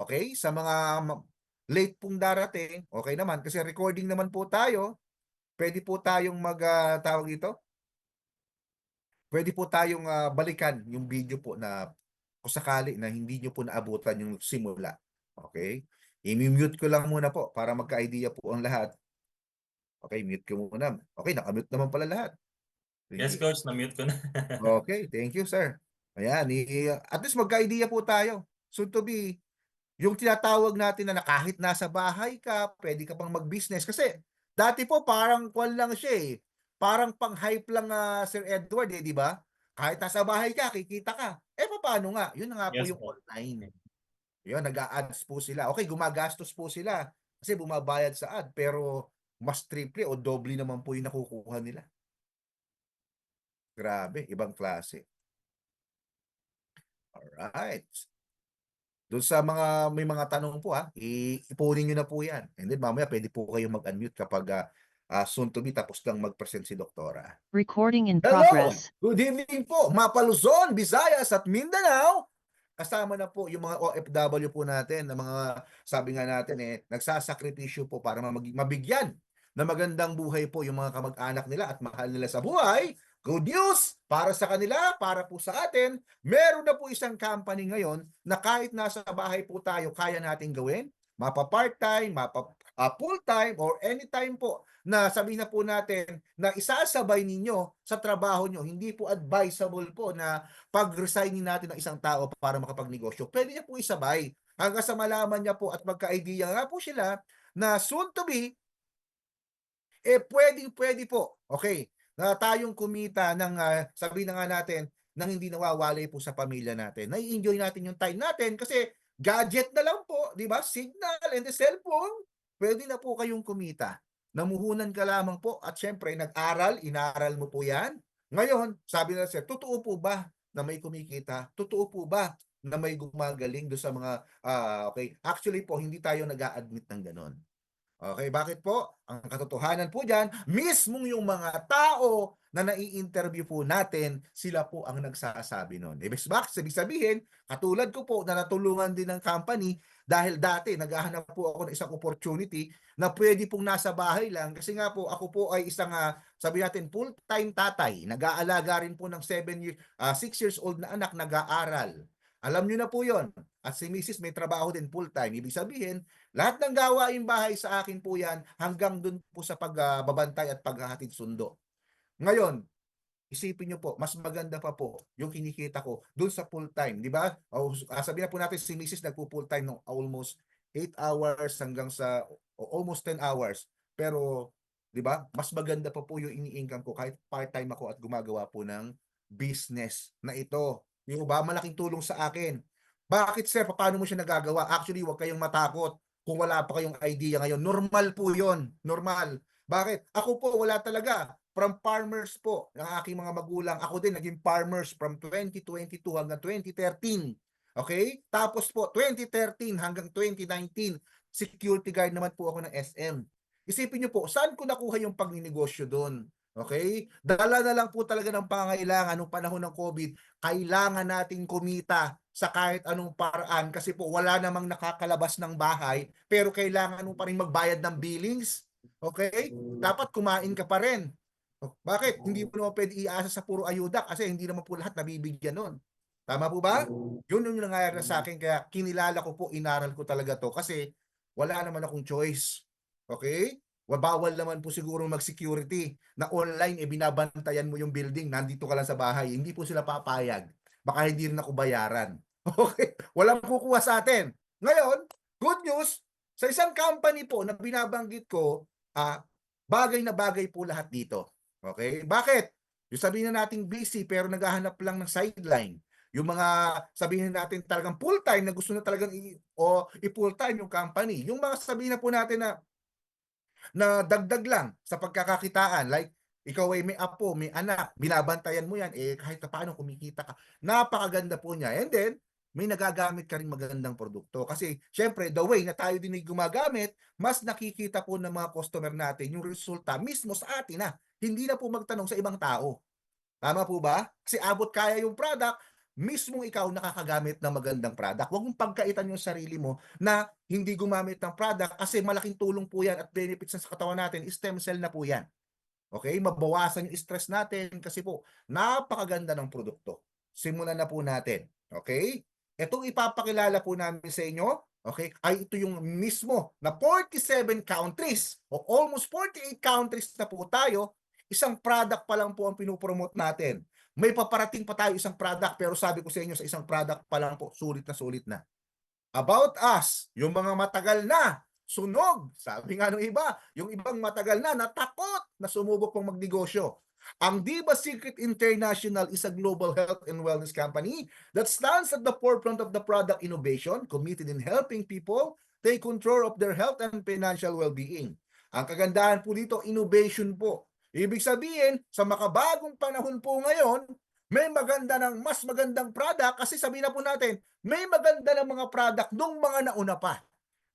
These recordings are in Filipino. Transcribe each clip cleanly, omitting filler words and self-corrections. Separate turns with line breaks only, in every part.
Okay? Sa mga late pong darating, okay naman. Kasi recording naman po tayo. Pwede po tayong tawag dito? Pwede po tayong balikan yung video po na kung sakali na hindi nyo po naabutan yung simula. Okay? I-mute ko lang muna po para magka-idea po ang lahat. Okay, mute ko muna. Okay, nakamute naman pala lahat.
Yes,
Sige.
coach, na-mute ko na.
Okay, thank you, sir. Ayan, at least magka-idea po tayo. Soon to be, yung tinatawag natin na kahit nasa bahay ka, pwede ka pang mag-business. Kasi dati po parang kwan lang siya eh. Parang pang-hype lang Sir Edward eh, di ba? Kahit nasa bahay ka, kikita ka. Eh, paano nga? Yun na nga po
Yes
yung
po.
online. Yun, nag-a-ads po sila. Okay, gumagastos po sila kasi bumabayad sa ad. Pero mas triple o doble naman po yung nakukuha nila. Grabe, ibang klase. Alright. Doon sa mga may mga tanong po ipunin nyo na po yan. And then mamaya pwede po kayong mag-unmute kapag soon to be tapos lang mag-present si Doktora.
Recording in
Hello!
progress.
Good evening po, Mapa Luzon, Visayas at Mindanao. Kasama na po yung mga OFW po natin, na mga sabi nga natin nagsasakripisyo po para mabigyan na magandang buhay po yung mga kamag-anak nila at mahal nila sa buhay. Good news para sa kanila, para po sa atin. Meron na po isang company ngayon na kahit nasa bahay po tayo, kaya nating gawin. Mapa part-time, mapa full-time, or anytime po na sabihin na po natin na isasabay ninyo sa trabaho nyo. Hindi po advisable po na pag-resignin natin ng isang tao para makapagnegosyo. Pwede niya po isabay hanggang sa malaman niya po at magka-idea nga po sila na soon to be, pwede po. Okay, na tayong kumita ng, sabihin na nga natin, nang hindi nawawalay po sa pamilya natin. Nai-enjoy natin yung time natin kasi gadget na lang po, di ba? Signal and the cellphone, pwede na po kayong kumita. Namuhunan ka lamang po at syempre nag-aral, inaral mo po yan. Ngayon, sabi na sir, totoo po ba na may kumikita? Totoo po ba na may gumagaling do sa mga, okay? Actually po, hindi tayo nag-a-admit ng ganon. Okay, bakit po? Ang katotohanan po dyan, mismong yung mga tao na nai-interview po natin, sila po ang nagsasabi nun. Ibig sabihin, katulad ko po na natulungan din ng company dahil dati naghahanap po ako ng isang opportunity na pwede pong nasa bahay lang kasi nga po ako po ay isang sabi natin full-time tatay. Nag-aalaga rin po ng 6 years old na anak nag-aaral. Alam niyo na po yon. At si Mrs. may trabaho din full-time. Ibig sabihin, lahat ng gawaing bahay sa akin po yan hanggang dun po sa pagbabantay at paghahatid sundo. Ngayon, isipin nyo po, mas maganda pa po yung kinikita ko dun sa full-time. Di ba? Sabihin na po natin si Mrs. nagpo-full-time ng almost 8 hours hanggang sa almost 10 hours. Pero, di ba? Mas maganda pa po yung ini-income ko kahit part-time ako at gumagawa po ng business na ito. Di ba? Malaking tulong sa akin. Bakit sir? Paano mo siya nagagawa? Actually, huwag kayong matakot kung wala pa kayong idea ngayon. Normal po yon. Normal. Bakit? Ako po, wala talaga. From farmers po, ng aking mga magulang. Ako din, naging farmers from 2022 hanggang 2013. Okay? Tapos po, 2013 hanggang 2019, security guard naman po ako ng SM. Isipin niyo po, saan ko nakuha yung pagninegosyo doon? Okay? Dala na lang po talaga ng pangailangan nung panahon ng COVID. Kailangan nating kumita sa kahit anong paraan kasi po wala namang nakakalabas ng bahay pero kailangan mo pa rin magbayad ng billings. Okay? Dapat kumain ka pa rin. Bakit? Hindi mo naman pwede iasa sa puro ayuda kasi hindi naman po lahat nabibigyan nun. Tama po ba? Yun yung nangyayari sa akin kaya kinilala ko po, inaral ko talaga to kasi wala naman akong choice. Okay? Bawal naman po siguro mag-security na online binabantayan mo yung building, nandito ka lang sa bahay. Hindi po sila papayag. Baka hindi rin ako bayaran. Okay? Walang kukuha sa atin. Ngayon, good news, sa isang company po na binabanggit ko, bagay na bagay po lahat dito. Okay? Bakit? Yung sabihin na natin busy pero naghahanap lang ng sideline. Yung mga sabihin natin talagang full-time na gusto na talagang i-full-time yung company. Yung mga sabihin na po natin na dagdag lang sa pagkakakitaan. Like, ikaw ay may apo, may anak, binabantayan mo yan, kahit paano kumikita ka. Napakaganda po niya. And then, may nagagamit ka rin magandang produkto. Kasi, syempre, the way na tayo din ay gumagamit, mas nakikita po ng mga customer natin yung resulta mismo sa atin na. Hindi na po magtanong sa ibang tao. Tama po ba? Kasi abot kaya yung product, mismong ikaw nakakagamit ng magandang product. Huwag mong pagkaitan yung sarili mo na hindi gumamit ng product kasi malaking tulong po yan at benefits sa katawan natin, stem cell na po yan. Okay? Mabawasan yung stress natin kasi po napakaganda ng produkto. Simulan na po natin. Okay? Itong ipapakilala po namin sa inyo, okay, ay ito yung mismo na 47 countries o almost 48 countries na po tayo. Isang product pa lang po ang pinupromote natin. May paparating pa tayo isang product pero sabi ko sa inyo sa isang product pa lang po, sulit na sulit na. About us, yung mga matagal na, sunog. Sabi nga ng iba, yung ibang matagal na, natakot na sumubok pong magnegosyo. Ang Diba Secret International is a global health and wellness company that stands at the forefront of the product innovation, committed in helping people take control of their health and financial well-being. Ang kagandahan po dito, innovation po. Ibig sabihin, sa makabagong panahon po ngayon, may maganda ng mas magandang product kasi sabihin na po natin, may maganda ng mga product nung mga nauna pa.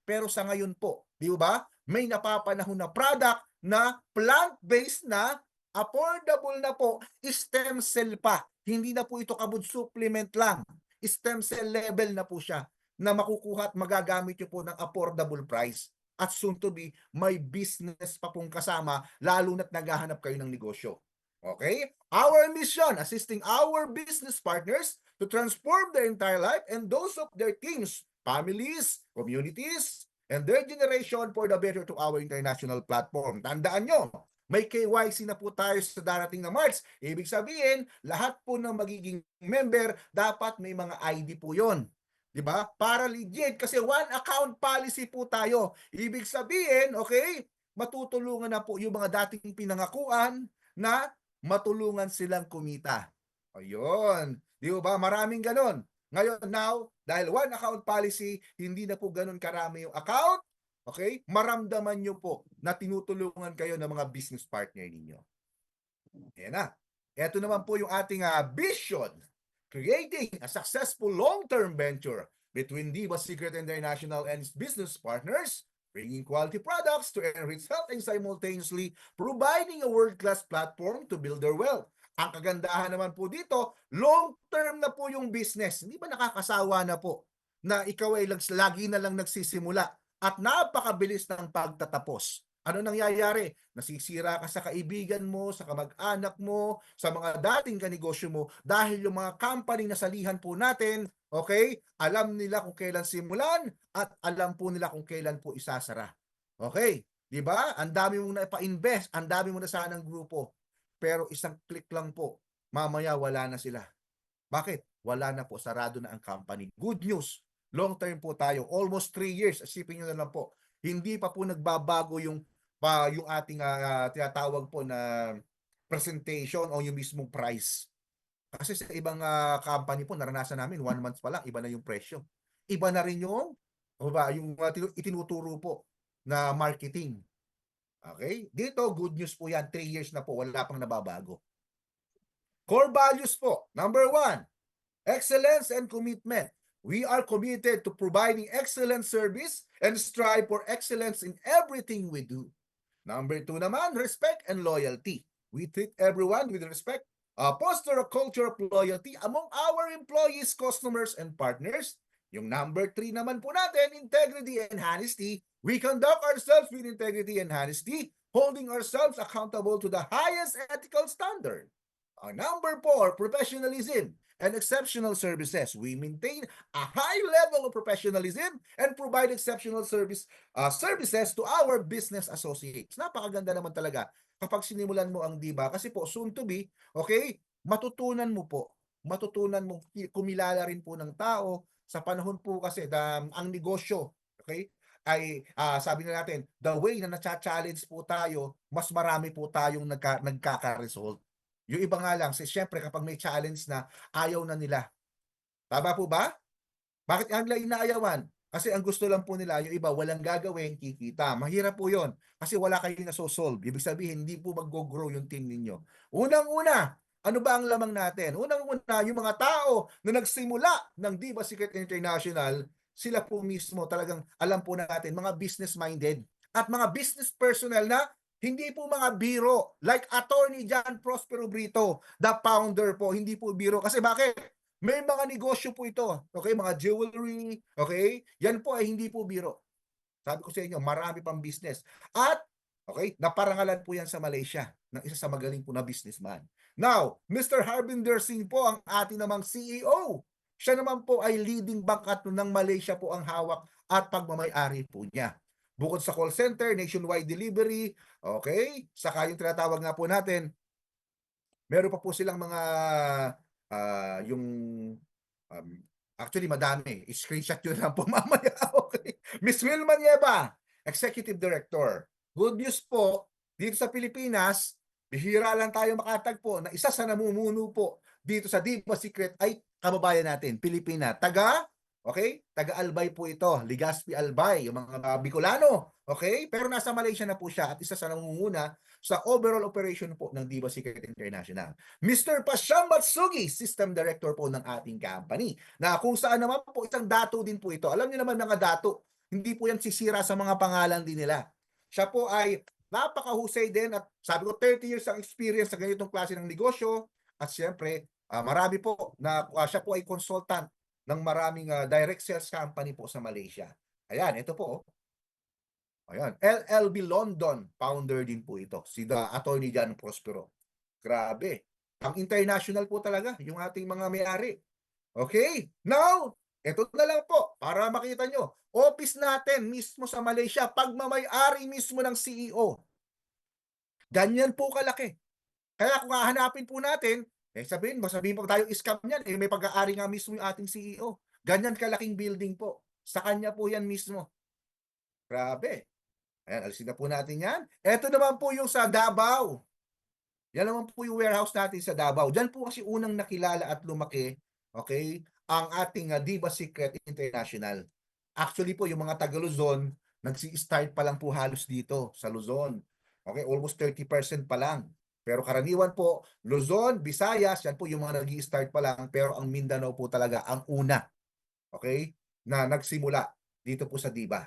Pero sa ngayon po, di ba? May napapanahon na product na plant-based na, affordable na po, stem cell pa. Hindi na po ito kabud supplement lang. Stem cell level na po siya na makukuha at magagamit nyo po ng affordable price. At soon to be, may business pa pong kasama, lalo na't naghahanap kayo ng negosyo. Okay? Our mission, assisting our business partners to transform their entire life and those of their teams, families, communities, and their generation for the better to our international platform. Tandaan nyo, may KYC na po tayo sa darating na March. Ibig sabihin, lahat po ng magiging member, dapat may mga ID po yon. Diba? Para legit, kasi one account policy po tayo. Ibig sabihin, okay, matutulungan na po yung mga dating pinangakuan na matulungan silang kumita. Ayun. Di ba? Maraming ganon. Ngayon, now, dahil one account policy, hindi na po ganon karami yung account. Okay? Maramdaman nyo po na tinutulungan kayo ng mga business partner ninyo. Ayan na. Ito naman po yung ating vision. Creating a successful long-term venture between Diba Secret International and its business partners, bringing quality products to enrich health and simultaneously providing a world-class platform to build their wealth. Ang kagandahan naman po dito, long-term na po yung business. Hindi ba nakakasawa na po na ikaw ay lagi na lang nagsisimula at napakabilis ng pagtatapos? Ano nangyayari? Nasisira ka sa kaibigan mo, sa kamag-anak mo, sa mga dating kanegosyo mo dahil yung mga company na salihan po natin, okay, alam nila kung kailan simulan at alam po nila kung kailan po isasara. Okay, di ba? Ang dami mong naipa-invest, ang dami mo na sanang grupo. Pero isang click lang po, mamaya wala na sila. Bakit? Wala na po, sarado na ang company. Good news, long term po tayo, almost 3 years, asipin nyo na lang po. Hindi pa po nagbabago yung ating tinatawag po na presentation o yung mismong price. Kasi sa ibang company po, naranasan namin, 1 month pa lang, iba na yung presyo. Iba na rin yung, itinuturo po na marketing. Okay? Dito, good news po yan, 3 years na po, wala pang nababago. Core values po, number 1, excellence and commitment. We are committed to providing excellent service and strive for excellence in everything we do. Number 2 naman, respect and loyalty. We treat everyone with respect, foster a culture of loyalty among our employees, customers, and partners. Yung number 3 naman po natin, integrity and honesty. We conduct ourselves with integrity and honesty, holding ourselves accountable to the highest ethical standard. Number 4, professionalism and exceptional services. We maintain a high level of professionalism and provide exceptional services to our business associates. Napakaganda naman talaga kapag sinimulan mo ang Diba. Kasi po, soon to be, okay, matutunan mo kumilala rin po ng tao sa panahon po kasi ang negosyo, okay, ay sabi na natin, the way na na-challenge po tayo, mas marami po tayong nagkaka-result. Yung iba nga lang, siyempre kapag may challenge na, ayaw na nila. Tama po ba? Bakit nga nila inaayawan? Kasi ang gusto lang po nila, yung iba, walang gagawin, kikita. Mahirap po yon kasi wala kayong nasosolve. Ibig sabihin, hindi po mag-grow yung team ninyo. Unang-una, ano ba ang lamang natin? Unang-una, yung mga tao na nagsimula ng Diba Secret International, sila po mismo talagang alam po natin, mga business-minded at mga business personnel na hindi po mga biro. Like Attorney John Prospero Brito, the founder po, hindi po biro. Kasi bakit? May mga negosyo po ito, okay, mga jewelry, okay? Yan po ay hindi po biro. Sabi ko sa inyo, marami pang business. At, okay, naparangalan po yan sa Malaysia ng isa sa magaling po na businessman. Now, Mr. Harbinder Singh po ang ating namang CEO. Siya naman po ay leading bank at ng Malaysia po ang hawak at pagmamay-ari po niya. Bukod sa call center, nationwide delivery, okay, saka yung tinatawag nga po natin, meron pa po silang mga yung um, actually madami. I-screenshot nyo lang po mamaya. Okay. Miss Wilma Nieva, Executive Director. Good news po, dito sa Pilipinas, bihira lang tayo makatagpo na isa sa namumuno po dito sa Diva Secret ay kababayan natin, Pilipina. Taga Albay po ito, Legazpi Albay, yung mga Bicolano. Okay? Pero nasa Malaysia na po siya at isa sa namumuna sa overall operation po ng Diva Secret International. Mr. Pasyam Matsugi, System Director po ng ating company, na kung saan naman po isang dato din po ito. Alam niyo naman mga dato, hindi po yan sisira sa mga pangalan din nila. Siya po ay napakahusay din at sabi ko 30 years ang experience sa ganitong klase ng negosyo at siyempre marami po na siya po ay consultant ng maraming direct sales company po sa Malaysia. Ayan, ito po. Ayan, LLB London, founder din po ito, si Attorney Jan Prospero. Grabe. Ang international po talaga, yung ating mga may-ari. Okay, now, ito na lang po, para makita nyo. Office natin mismo sa Malaysia, pagmamay-ari mismo ng CEO. Ganyan po kalaki. Kaya kung hahanapin po natin, sabihin po tayo scam yan, may pag-aari nga mismo yung ating CEO. Ganyan kalaking building po. Sa kanya po yan mismo. Grabe. Ayan, alisin na po natin yan. Ito naman po yung sa Davao. Yan naman po yung warehouse natin sa Davao. Diyan po kasi unang nakilala at lumaki, okay, ang ating Diva Secret International. Actually po, yung mga taga Luzon, nagsi-start pa lang po halos dito sa Luzon. Okay, almost 30% pa lang. Pero karaniwan po, Luzon, Visayas, yan po yung mga nag-i-start pa lang. Pero ang Mindanao po talaga ang una, okay, na nagsimula dito po sa Diva.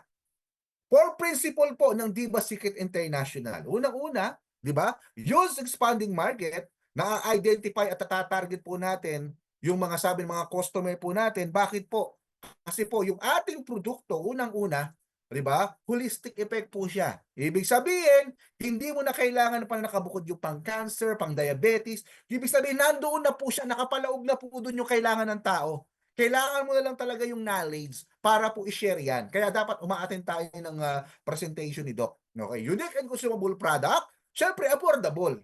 Core principle po ng Diva Secret International. Unang-una, di ba? Use expanding market, na-identify at tatarget po natin yung mga sabi ng mga customer po natin. Bakit po? Kasi po yung ating produkto, unang-una, di ba? Holistic effect po siya. Ibig sabihin, hindi mo na kailangan pa nakabukod yung pang-cancer, pang-diabetes. Ibig sabihin, nandoon na po siya, nakapalaog na po doon yung kailangan ng tao. Kailangan mo na lang talaga yung knowledge para po i-share yan. Kaya dapat uma-attend tayo ng presentation ni Doc. Okay, unique and consumable product, syempre affordable.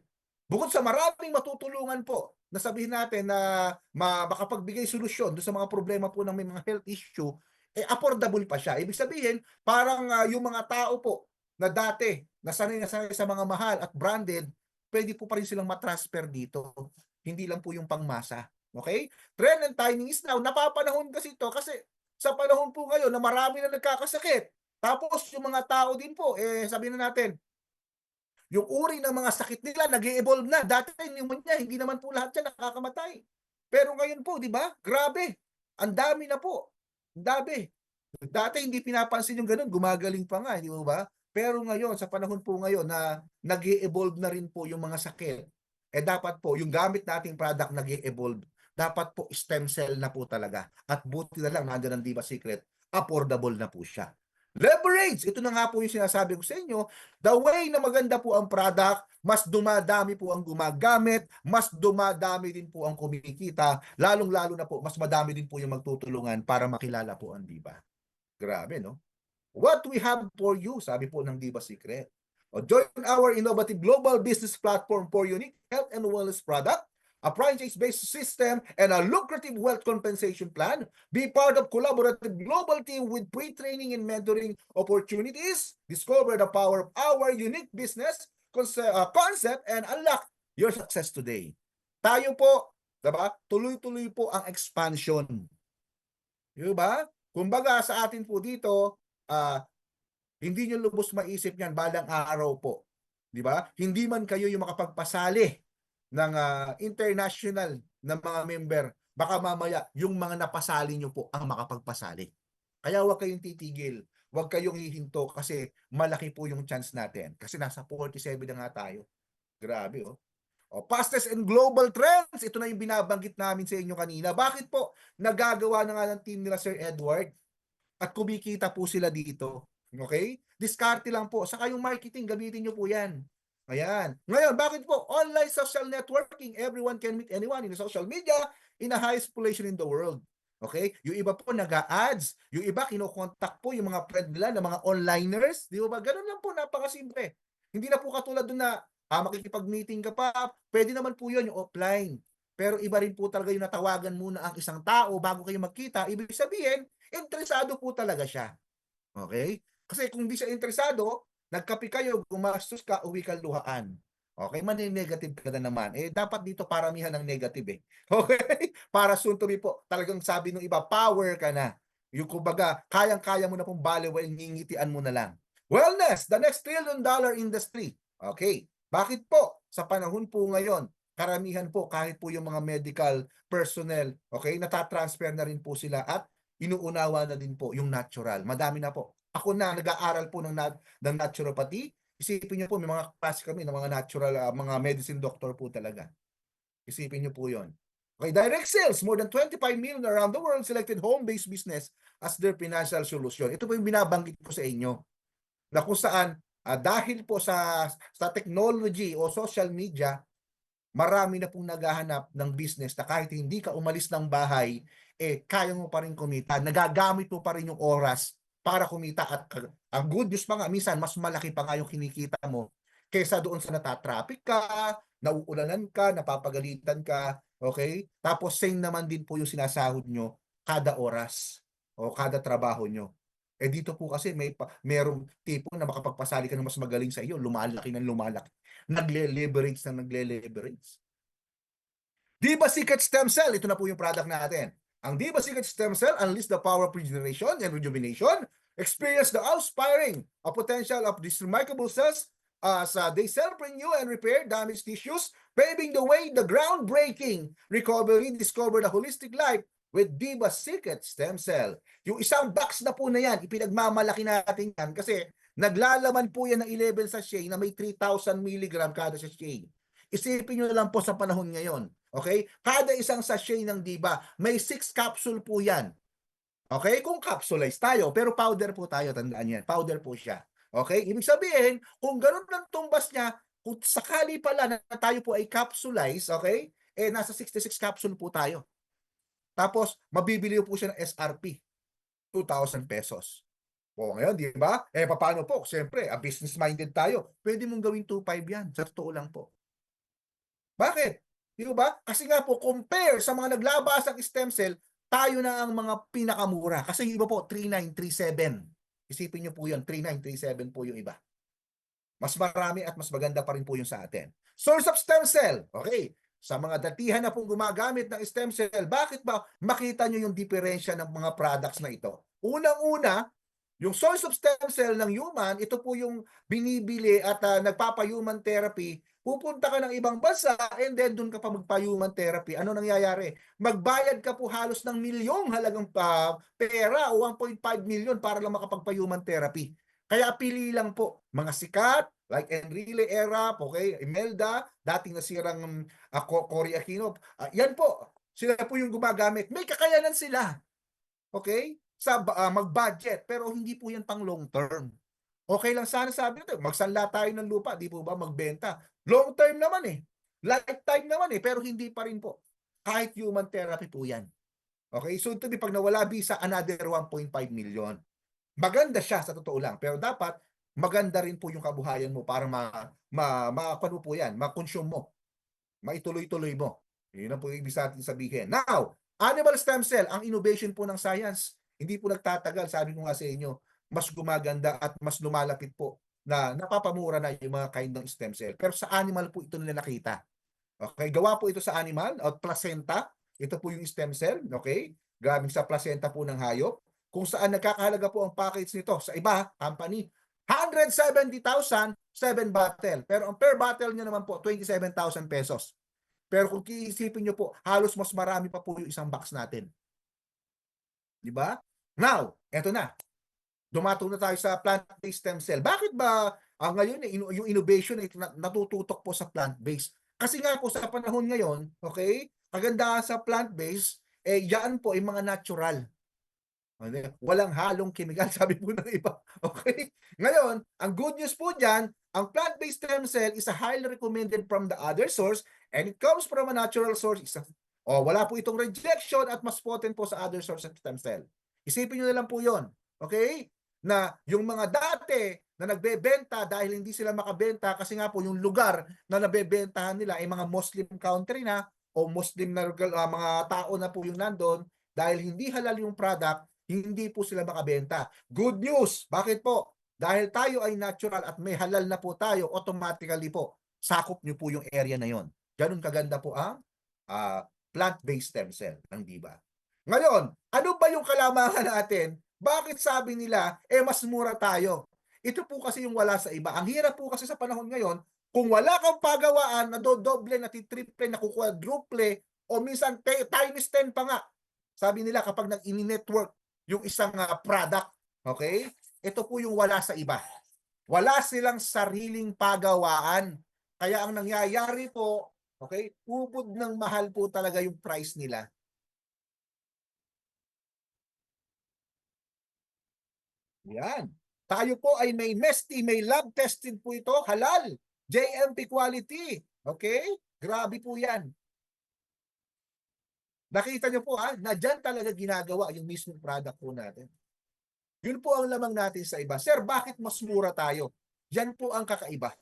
Bukod sa maraming matutulungan po, na sabihin natin na makapagbigay solusyon doon sa mga problema po ng may mga health issue, affordable pa siya. Ibig sabihin, parang yung mga tao po na dati nasanay sa mga mahal at branded, pwede po pa rin silang matransfer dito. Hindi lang po yung pangmasa. Okay? Trend and timing is now. Napapanahon kasi ito kasi sa panahon po ngayon na marami na nagkakasakit. Tapos yung mga tao din po, sabihin na natin, yung uri ng mga sakit nila nag-e-evolve na. Dati pneumonia, hindi naman po lahat yan nakakamatay. Pero ngayon po, di ba? Grabe. Ang dami na po. Ang dami. Dati hindi pinapansin yung ganun, gumagaling pa nga, di ba? Pero ngayon, sa panahon po ngayon na nag-e-evolve na rin po yung mga sakit, dapat po, yung gamit nating product nag-e-evolve, dapat po stem cell na po talaga. At buti na lang, nandiyan ang Diva Secret, affordable na po siya. Leverage! Ito na nga po yung sinasabi ko sa inyo. The way na maganda po ang product, mas dumadami po ang gumagamit, mas dumadami din po ang kumikita, lalong-lalo na po, mas madami din po yung magtutulungan para makilala po ang Diva. Grabe, no? What we have for you, sabi po ng Diva Secret. Join our innovative global business platform for unique health and wellness product, a franchise-based system, and a lucrative wealth compensation plan. Be part of collaborative global team with pre-training and mentoring opportunities. Discover the power of our unique business concept and unlock your success today. Tayo po, diba? Tuloy-tuloy po ang expansion. Diba? Kumbaga sa atin po dito, hindi nyo lubos maisip yan balang araw po. Di ba? Hindi man kayo yung makapagpasali ng international na mga member. Baka mamaya yung mga napasali nyo po ang makapagpasali. Kaya huwag kayong titigil. Huwag kayong hihinto kasi malaki po yung chance natin. Kasi nasa 47 na nga tayo. Grabe, oh. O, fastest and global trends, ito na yung binabanggit namin sa inyo kanina. Bakit po? Nagagawa na nga ng team nila Sir Edward at kumikita po sila dito. Okay? Diskarte lang po. Saka yung marketing, gamitin nyo po yan. Ayan. Ngayon, bakit po? Online social networking. Everyone can meet anyone in social media in the highest population in the world. Okay? Yung iba po nag-a-ads. Yung iba kinokontak po yung mga friend nila na mga onliners. Di ba? Ganun lang po, napakasimple. Hindi na po katulad doon na makikipag-meeting ka pa. Pwede naman po yun, yung offline. Pero iba rin po talaga yung natawagan muna ang isang tao bago kayo magkita. Ibig sabihin, interesado po talaga siya. Okay? Kasi kung di siya interesado, nagkape kayo, gumastos ka, uwi ka luhaan. Okay, mani-negative ka na naman. Eh, dapat dito paramihan ng negative eh. Okay? Para soon to be po, talagang sabi ng iba, power ka na. Yung kumbaga, kayang-kaya mo na pong baliwal, ngingitian mo na lang. Wellness, the next $1 trillion industry. Okay. Bakit po? Sa panahon po ngayon, karamihan po, kahit po yung mga medical personnel, okay, natatransfer na rin po sila at inuunawa na din po yung natural. Madami na po. Ako na, nag-aaral po ng naturopathy. Isipin niyo po, may mga klase kami ng mga natural, mga medicine doctor po talaga. Isipin niyo po yon. Okay, direct sales, more than 25 million around the world selected home-based business as their financial solution. Ito po yung binabanggit ko sa inyo. Na kung saan, dahil po sa technology o social media, marami na pong naghahanap ng business na kahit hindi ka umalis ng bahay, kaya mo pa rin kumita. Nagagamit mo pa rin yung oras para kumita. At ang good news pa nga, minsan mas malaki pa nga yung kinikita mo kaysa doon sa natatraffic ka, nauulanan ka, napapagalitan ka, okay? Tapos same naman din po yung sinasahod nyo kada oras o kada trabaho nyo. Dito po kasi merong tipo na makapagpasali ka ng mas magaling sa iyo, lumalaki ng lumalaki. Nagle-leverage na nagle-leverage. Diba Secret Stem Cell, ito na po yung product natin. Ang Diba Secret Stem Cell unleash the power of regeneration and rejuvenation. Experience the outspiring potential of these remarkable cells as they self-renew and repair damaged tissues, paving the way the groundbreaking recovery, discover the holistic life with Diba Secret Stem Cell. Yung isang box na po na yan, ipinagmamalaki natin yan kasi naglalaman po yan ng 11 sachet na may 3,000 mg kada sachet. Isipin nyo na lang po sa panahon ngayon. Okay? Kada isang sachet ng Diba, may 6 capsule po yan. Okay? Kung capsulize tayo, pero powder po tayo, tandaan yan. Powder po siya. Okay? Ibig sabihin, kung ganun lang tumbas niya, kung sakali pala na tayo po ay capsulize, okay? Nasa 66 capsule po tayo. Tapos, mabibili po siya ng SRP, 2,000 pesos. O ngayon, di ba? Paano po? Siyempre, business-minded tayo. Pwede mong gawing 2,500 yan. Sa totoo lang po. Bakit? Di ba? Kasi nga po, compare sa mga naglabas ng stem cell, tayo na ang mga pinakamura. Kasi yung iba po, 3,937. Isipin nyo po yun, 3,937 po yung iba. Mas marami at mas maganda pa rin po yung sa atin. Source of stem cell. Okay. Sa mga datihan na pong gumagamit ng stem cell, bakit ba makita nyo yung diferensya ng mga products na ito? Unang-una, yung source of stem cell ng human, ito po yung binibili at nagpapa-human therapy. Pupunta ka ng ibang bansa and then doon ka pa magpa-human therapy. Ano nangyayari? Magbayad ka po halos ng milyong halagang pera o 1.5 million para lang makapagpa-human therapy. Kaya pili lang po mga sikat like Enrile Era, okay, Imelda, dating nasirang Cory Aquino. Yan po, sila po yung gumagamit. May kakayanan sila. Okay? Sa mag-budget, pero hindi po yan pang long term. Okay lang sana sabi nito, magsanla tayo ng lupa, di po ba magbenta. Long term naman eh. Lifetime naman eh, pero hindi pa rin po. Kahit human therapy po yan. Okay? So ito pag nawala visa, another 1.5 million. Maganda siya sa totoo lang, pero dapat maganda rin po yung kabuhayan mo para ano po yan, ma-consume mo, maituloy-tuloy mo. Yun ang po ibig sabihin. Now, animal stem cell, ang innovation po ng science, hindi po nagtatagal, sabi ko nga sa inyo, mas gumaganda at mas lumalapit po na napapamura na yung mga kind ng stem cell. Pero sa animal po ito nila nakita. Okay, gawa po ito sa animal o placenta. Ito po yung stem cell, okay? Galing sa placenta po ng hayop. Kung saan nagkakahalaga po ang package nito sa iba, company, 170,000, 7 bottle. Pero ang per bottle niya naman po, 27,000 pesos. Pero kung kiisipin nyo po, halos mas marami pa po yung isang box natin. Di ba? Now, eto na. Dumato na tayo sa plant-based stem cell. Bakit ba ngayon yung innovation ay natututok po sa plant-based? Kasi nga po sa panahon ngayon, okay, kagandahan sa plant-based, yan po ay mga natural. Walang halong kemikal, sabi po ng iba. Okay? Ngayon, ang good news po diyan, ang plant-based stem cell is a highly recommended from the other source and it comes from a natural source. Wala po itong rejection at mas potent po sa other source of stem cell. Isipin niyo na lang po 'yon. Okay? Na yung mga dati na nagbebenta dahil hindi sila makabenta kasi nga po yung lugar na nabebentahan nila ay mga Muslim country na o Muslim na mga tao na po yung nandoon dahil hindi halal yung product, hindi po sila makabenta. Good news! Bakit po? Dahil tayo ay natural at may halal na po tayo, automatically po, sakop nyo po yung area na yon. Ganun kaganda po ang plant-based stem cell ng Diba. Ngayon, ano ba yung kalamangan natin? Bakit sabi nila, mas mura tayo? Ito po kasi yung wala sa iba. Ang hirap po kasi sa panahon ngayon, kung wala kang pagawaan, nadodoble, natitriple, nakukwadruple, o minsan times 10 pa nga. Sabi nila kapag nag-ini-network yung isang product, okay? Ito po yung wala sa iba. Wala silang sariling pagawaan. Kaya ang nangyayari po, okay, ubod ng mahal po talaga yung price nila. Yan. Tayo po ay may MESTI, may lab tested po ito, halal, JMP quality. Okay? Grabe po yan. Nakita nyo po na dyan talaga ginagawa yung mismong product po natin. Yun po ang lamang natin sa iba. Sir, bakit mas mura tayo? Yan po ang kakaiba.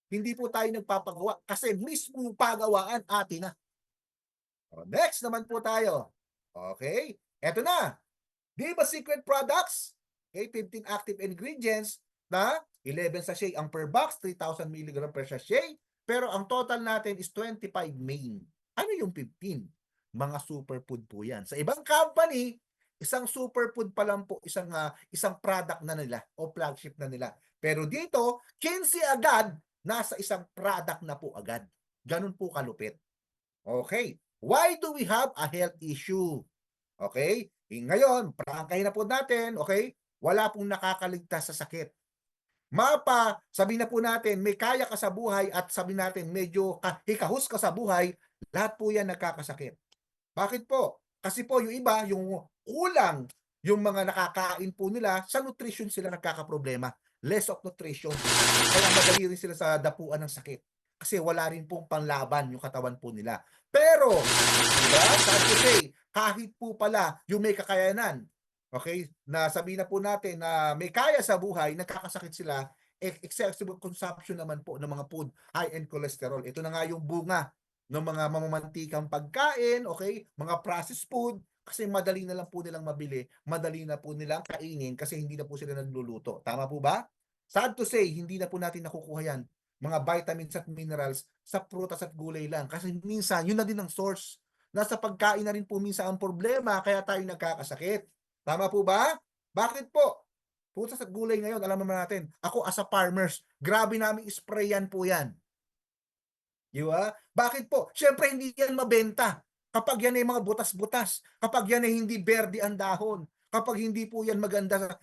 Hindi po tayo nagpapagawa kasi mismo yung pagawaan atin na. Next naman po tayo. Okay? Eto na. Di ba secret products? Okay, 15 active ingredients na 11 sachet ang per box, 3,000 mg per sachet. Pero ang total natin is 25 main. Ano yung 15? Mga superfood po yan. Sa ibang company, isang superfood pa lang po, isang product na nila o flagship na nila. Pero dito, 15 agad, nasa isang product na po agad. Ganun po kalupit. Okay. Why do we have a health issue? Okay? Ngayon, prangkahin na po natin, okay? Wala pong nakakaligtas sa sakit. Mapa, sabi na po natin, may kaya ka sa buhay at sabi natin, medyo hikahus ka sa buhay, lahat po yan nagkakasakit. Bakit po? Kasi po yung iba, yung kulang, yung mga nakakain po nila, sa nutrition sila nagkakaproblema. Less of nutrition. Kaya madali rin sila sa dapuan ng sakit. Kasi wala rin pong panglaban yung katawan po nila. Pero, diba, sabi kahit po pala yung may kakayanan, okay, na sabi na po natin na may kaya sa buhay, nagkakasakit sila, excessive consumption naman po ng mga food, high in cholesterol. Ito na nga yung bunga ng mga mamamantikang pagkain, okay, mga processed food, kasi madali na lang po nilang mabili, madali na po nilang kainin kasi hindi na po sila nagluluto. Tama po ba? Sad to say, hindi na po natin nakukuha yan, mga vitamins at minerals, sa prutas at gulay lang. Kasi minsan, yun na din ang source. Nasa pagkain na rin po minsan ang problema, kaya tayo nagkakasakit. Tama po ba? Bakit po? Prutas at gulay ngayon, alam naman natin, ako as a farmers, grabe namin sprayan po yan. Di ba? Bakit po? Siyempre hindi yan mabenta. Kapag yan ay mga butas-butas, kapag yan ay hindi berde ang dahon, kapag hindi po yan maganda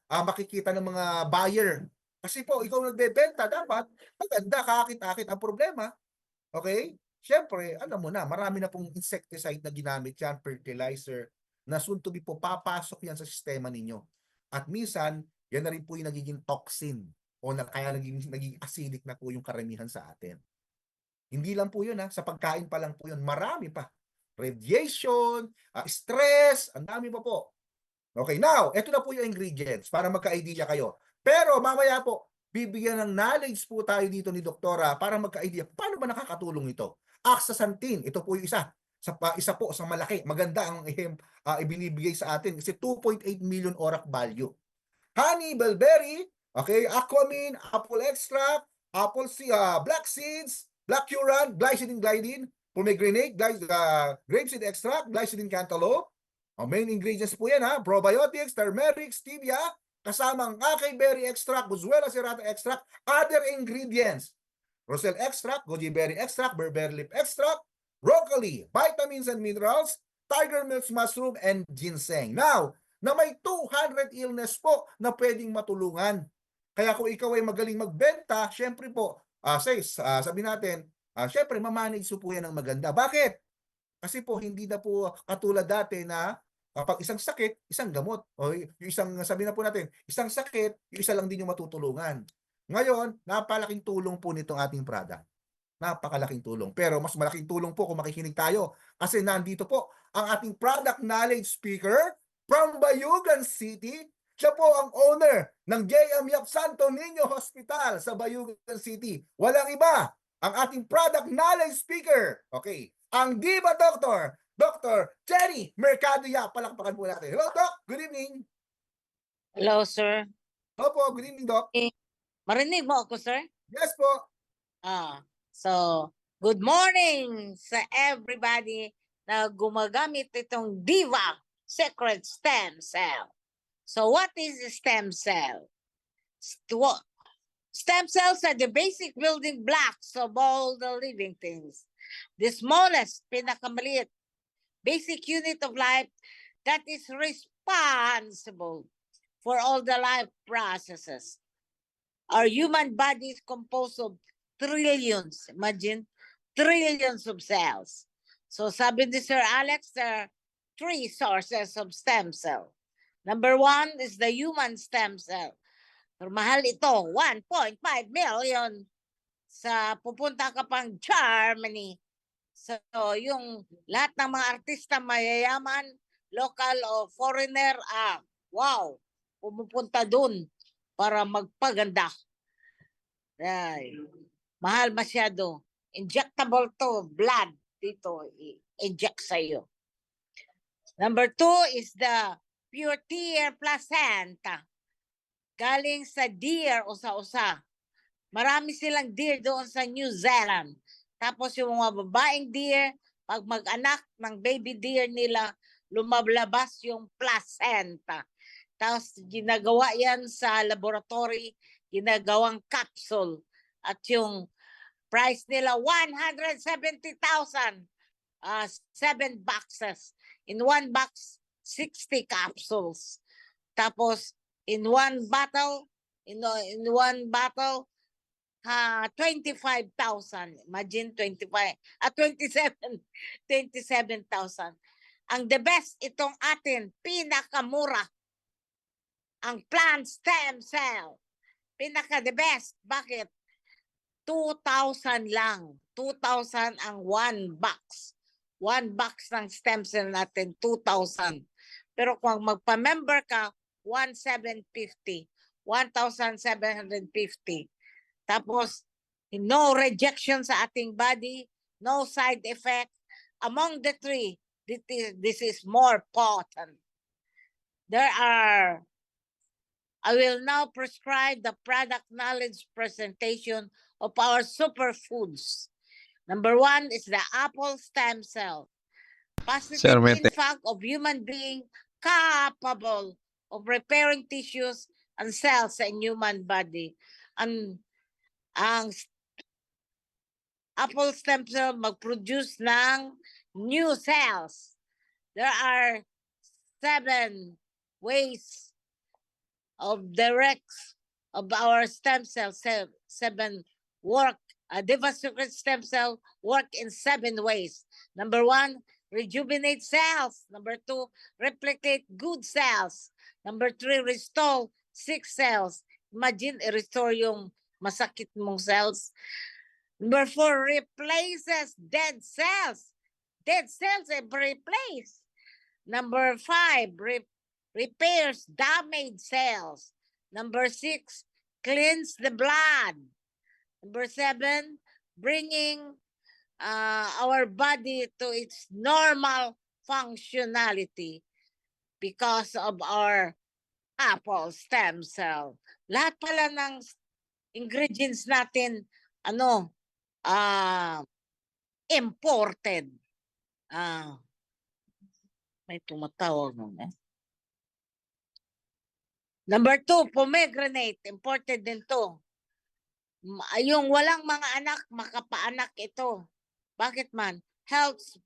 makikita ng mga buyer. Kasi po, ikaw nagbebenta, dapat maganda, kakakit-akit. Ang problema, okay? Siyempre, alam mo na, marami na pong insecticide na ginamit yan, fertilizer, na soon to be po, papasok yan sa sistema ninyo. At minsan, yan na rin po yung nagiging toxin o kaya naging acidic na po yung karamihan sa atin. Hindi lang po yun sa pagkain pa lang po yun, marami pa. Radiation, stress, ang dami pa po. Okay, now, ito na po yung ingredients para magka-idea kayo. Pero mamaya po, bibigyan ng knowledge po tayo dito ni Doktora para magka-idea. Paano ba nakakatulong ito? Astaxanthin, ito po yung isa. Isa po sa malaki. Maganda ang ibinibigay sa atin kasi 2.8 million ORAC value. Honey, bilberry, okay, aquamine, apple extract, black seeds, black currant, glycine glycine, pomegranate, grapeseed extract, glycine cantaloupe. Ang main ingredients po yan probiotics, turmeric, stevia, kasamang acai berry extract, Boswellia serrata extract, other ingredients. Roselle extract, goji berry extract, berberry leaf extract, broccoli, vitamins and minerals, tiger milk mushroom, and ginseng. Now, na may 200 illness po na pwedeng matulungan. Kaya kung ikaw ay magaling magbenta, syempre po, sabi natin, syempre ma-manage po yan ng maganda. Bakit? Kasi po hindi na po katulad dati na kapag isang sakit, isang gamot. O yung isang sabi na po natin, isang sakit, yung isa lang din yung matutulungan. Ngayon, napalaking tulong po nitong ating product. Napakalaking tulong. Pero mas malaking tulong po kung makikinig tayo kasi nandito po ang ating product knowledge speaker from Bayugan City. Siya po ang owner ng JM Yap Santo Niño Hospital sa Bayugan City. Walang iba, ang ating product knowledge speaker. Okay, ang Diva Doctor, Dr. Jenny Mercado Yap. Palakpakan po natin. Hello, Doc. Good evening.
Hello, sir.
Opo, good evening, Doc.
Marinig mo ako, sir?
Yes po.
So, good morning sa everybody na gumagamit itong Diva Secret Stem Cell. So, what is a stem cell? Stem cells are the basic building blocks of all the living things. The smallest, pinakamaliit, basic unit of life that is responsible for all the life processes. Our human body is composed of trillions, imagine, trillions of cells. So sabi ni Sir Alex, there are 3 sources of stem cell. Number 1 is the human stem cell. Pero mahal ito, 1.5 million. Sa pupunta ka pang Germany. So yung lahat ng mga artista mayayaman, local o foreigner, wow, pumupunta dun para magpaganda. Ay, mahal masyado. Injectable to, blood dito, inject sa'yo. Number 2 is the pure deer placenta. Galing sa deer o sa usa. Marami silang deer doon sa New Zealand. Tapos yung mga babaeng deer, pag mag-anak ng baby deer nila, lumalabas yung placenta. Tapos ginagawa yan sa laboratory, ginagawang capsule. At yung price nila, 170,000. 7 boxes. In 1 box, 60 capsules. Tapos, in one bottle, 25,000. Imagine 27,000. Ang the best itong atin, pinakamura. Ang plant stem cell. Pinaka the best. Bakit? 2,000 lang. 2,000 ang 1 box. 1 box ng stem cell natin, 2,000. Pero kung magpa-member ka, 1,750. 1,750. Tapos, no rejection sa ating body, no side effect. Among the 3, this is more potent. I will now prescribe the product knowledge presentation of our superfoods. Number 1 is the apple stem cell. Positive impact of human being capable of repairing tissues and cells in human body. Ang apple stem cell mag-produce ng new cells. There are 7 ways of directs of our stem cells, 7 work. Diva Secret stem cell work in 7 ways. Number 1, rejuvenate cells. Number 2, replicate good cells. Number 3, restore sick cells. Imagine, i-restore yung masakit mong cells. Number 4, replaces dead cells. Dead cells are replaced. Number 5, repairs damaged cells. Number 6, cleans the blood. Number 7, bringing our body to its normal functionality because of our apple stem cell. Lahat pala ng ingredients natin, imported. May tumatawag nun eh. Number 2, pomegranate. Imported din to. Yung walang mga anak, makapaanak ito. Bakit man? Helps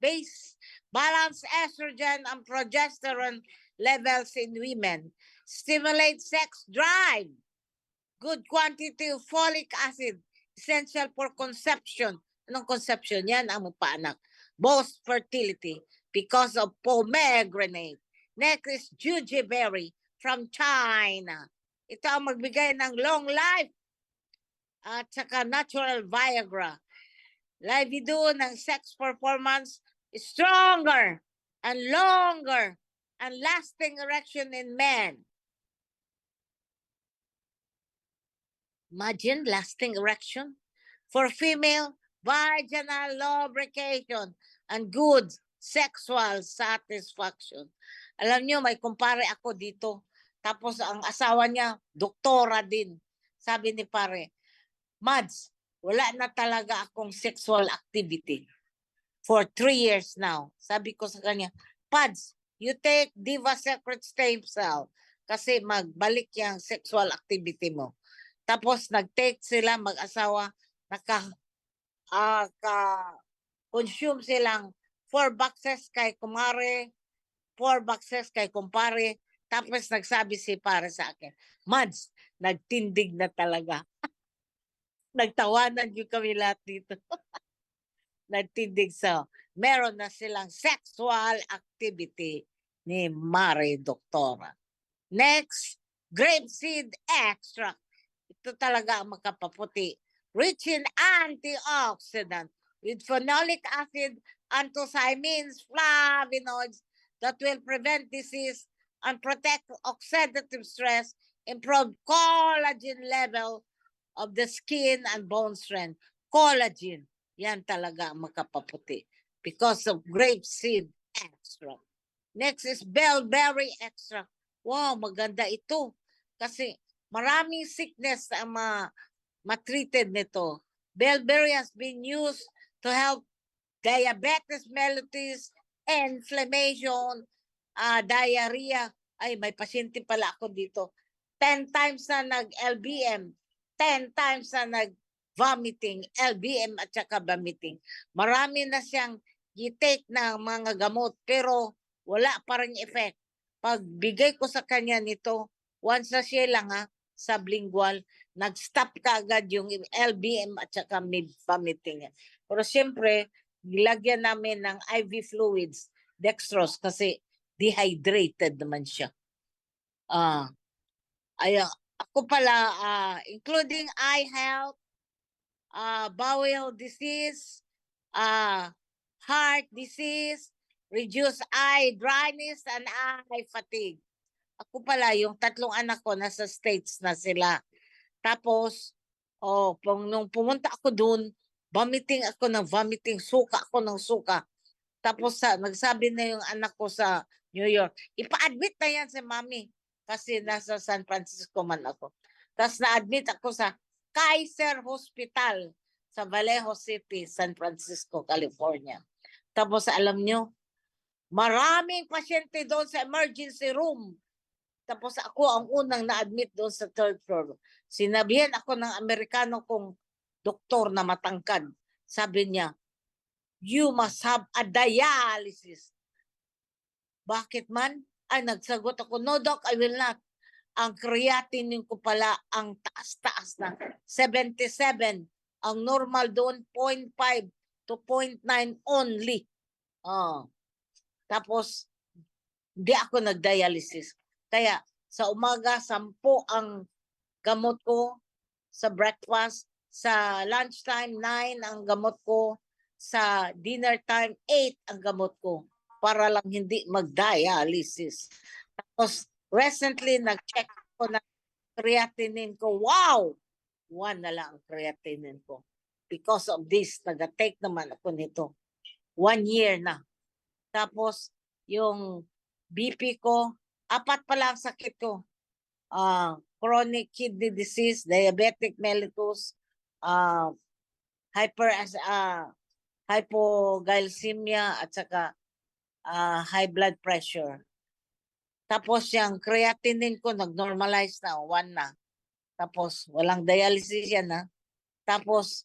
balance estrogen and progesterone levels in women. Stimulates sex drive. Good quantity of folic acid. essential for conception. Anong conception? Yan ang magpaanak. Both fertility because of pomegranate. Next is jujuberry from China. Ito ang magbigay ng long life at saka natural Viagra. Libido ng sex performance is stronger and longer and lasting erection in men. Imagine lasting erection for female, vaginal lubrication and good sexual satisfaction. Alam nyo, may kumpare ako dito. Tapos ang asawa niya, doktora din. Sabi ni pare, Mads, wala na talaga akong sexual activity for 3 years now. Sabi ko sa kanya, Pads, you take Diva Secret Stem Cell kasi magbalik yung sexual activity mo. Tapos nag-take sila mag-asawa, consume silang 4 boxes kay kumare, 4 boxes kay kumpare. Tapos nagsabi si pare sa akin, Mads, nagtindig na talaga. Nagtawanan yung kami lahat dito. Nagtindig sa, meron na silang sexual activity ni Mare Doktora. Next, grapeseed extract. Ito talaga ang makapaputi. Rich in antioxidant with phenolic acid, anthocyanins, flavonoids that will prevent disease and protect oxidative stress, improve collagen level of the skin and bone strength. Collagen, yan talaga ang makapaputi because of grapeseed extract. Next is bellberry extract. Wow, maganda ito kasi maraming sickness ang matreated nito. Bellberry has been used to help diabetes mellitus, inflammation, diarrhea. Ay, may pasyente pala ako dito. 10 times na nag-LBM, 10 times na nag-vomiting, LBM at saka vomiting. Marami na siyang i-take ng mga gamot pero wala pa rin effect. Pagbigay ko sa kanya nito, once na siya lang sublingual, nag-stop ka agad yung LBM at saka vomiting. Pero siyempre, nilagyan namin ng IV fluids, dextrose, kasi dehydrated naman siya. Ako pala, including eye health, bowel disease, heart disease, reduce eye dryness, and eye fatigue. Ako pala, yung 3 anak ko, nasa States na sila. Tapos, nung pumunta ako dun, vomiting ako ng vomiting, suka ako ng suka. Tapos nagsabi na yung anak ko sa New York, ipa-admit na yan si mami. Kasi nasa San Francisco man ako. Tapos na-admit ako sa Kaiser Hospital sa Vallejo City, San Francisco, California. Tapos alam nyo, maraming pasyente doon sa emergency room. Tapos ako ang unang na-admit doon sa 3rd floor. Sinabihan ako ng Amerikano kong doktor na matangkad. Sabi niya, you must have a dialysis. Bakit man? Ay, nagsagot ako, no doc, I will not. Ang creatinine ko pala ang taas-taas na 77. Ang normal doon 0.5 to 0.9 only. Tapos, hindi ako nag-dialysis. Kaya sa umaga, 10 ang gamot ko sa breakfast. Sa lunchtime, 9 ang gamot ko. Sa dinner time, 8 ang gamot ko. Para lang hindi mag-dialysis. Tapos, recently, nag-check ko na creatinine ko. Wow! 1 na lang ang creatinine ko. Because of this, nag-take naman ako nito. 1 year na. Tapos, yung BP ko, 4 pala ang sakit ko. Chronic kidney disease, diabetic mellitus, hypoglycemia, at saka high blood pressure. Tapos yung creatinine ko, nag-normalize na, 1 na. Tapos, walang dialysis yan Tapos,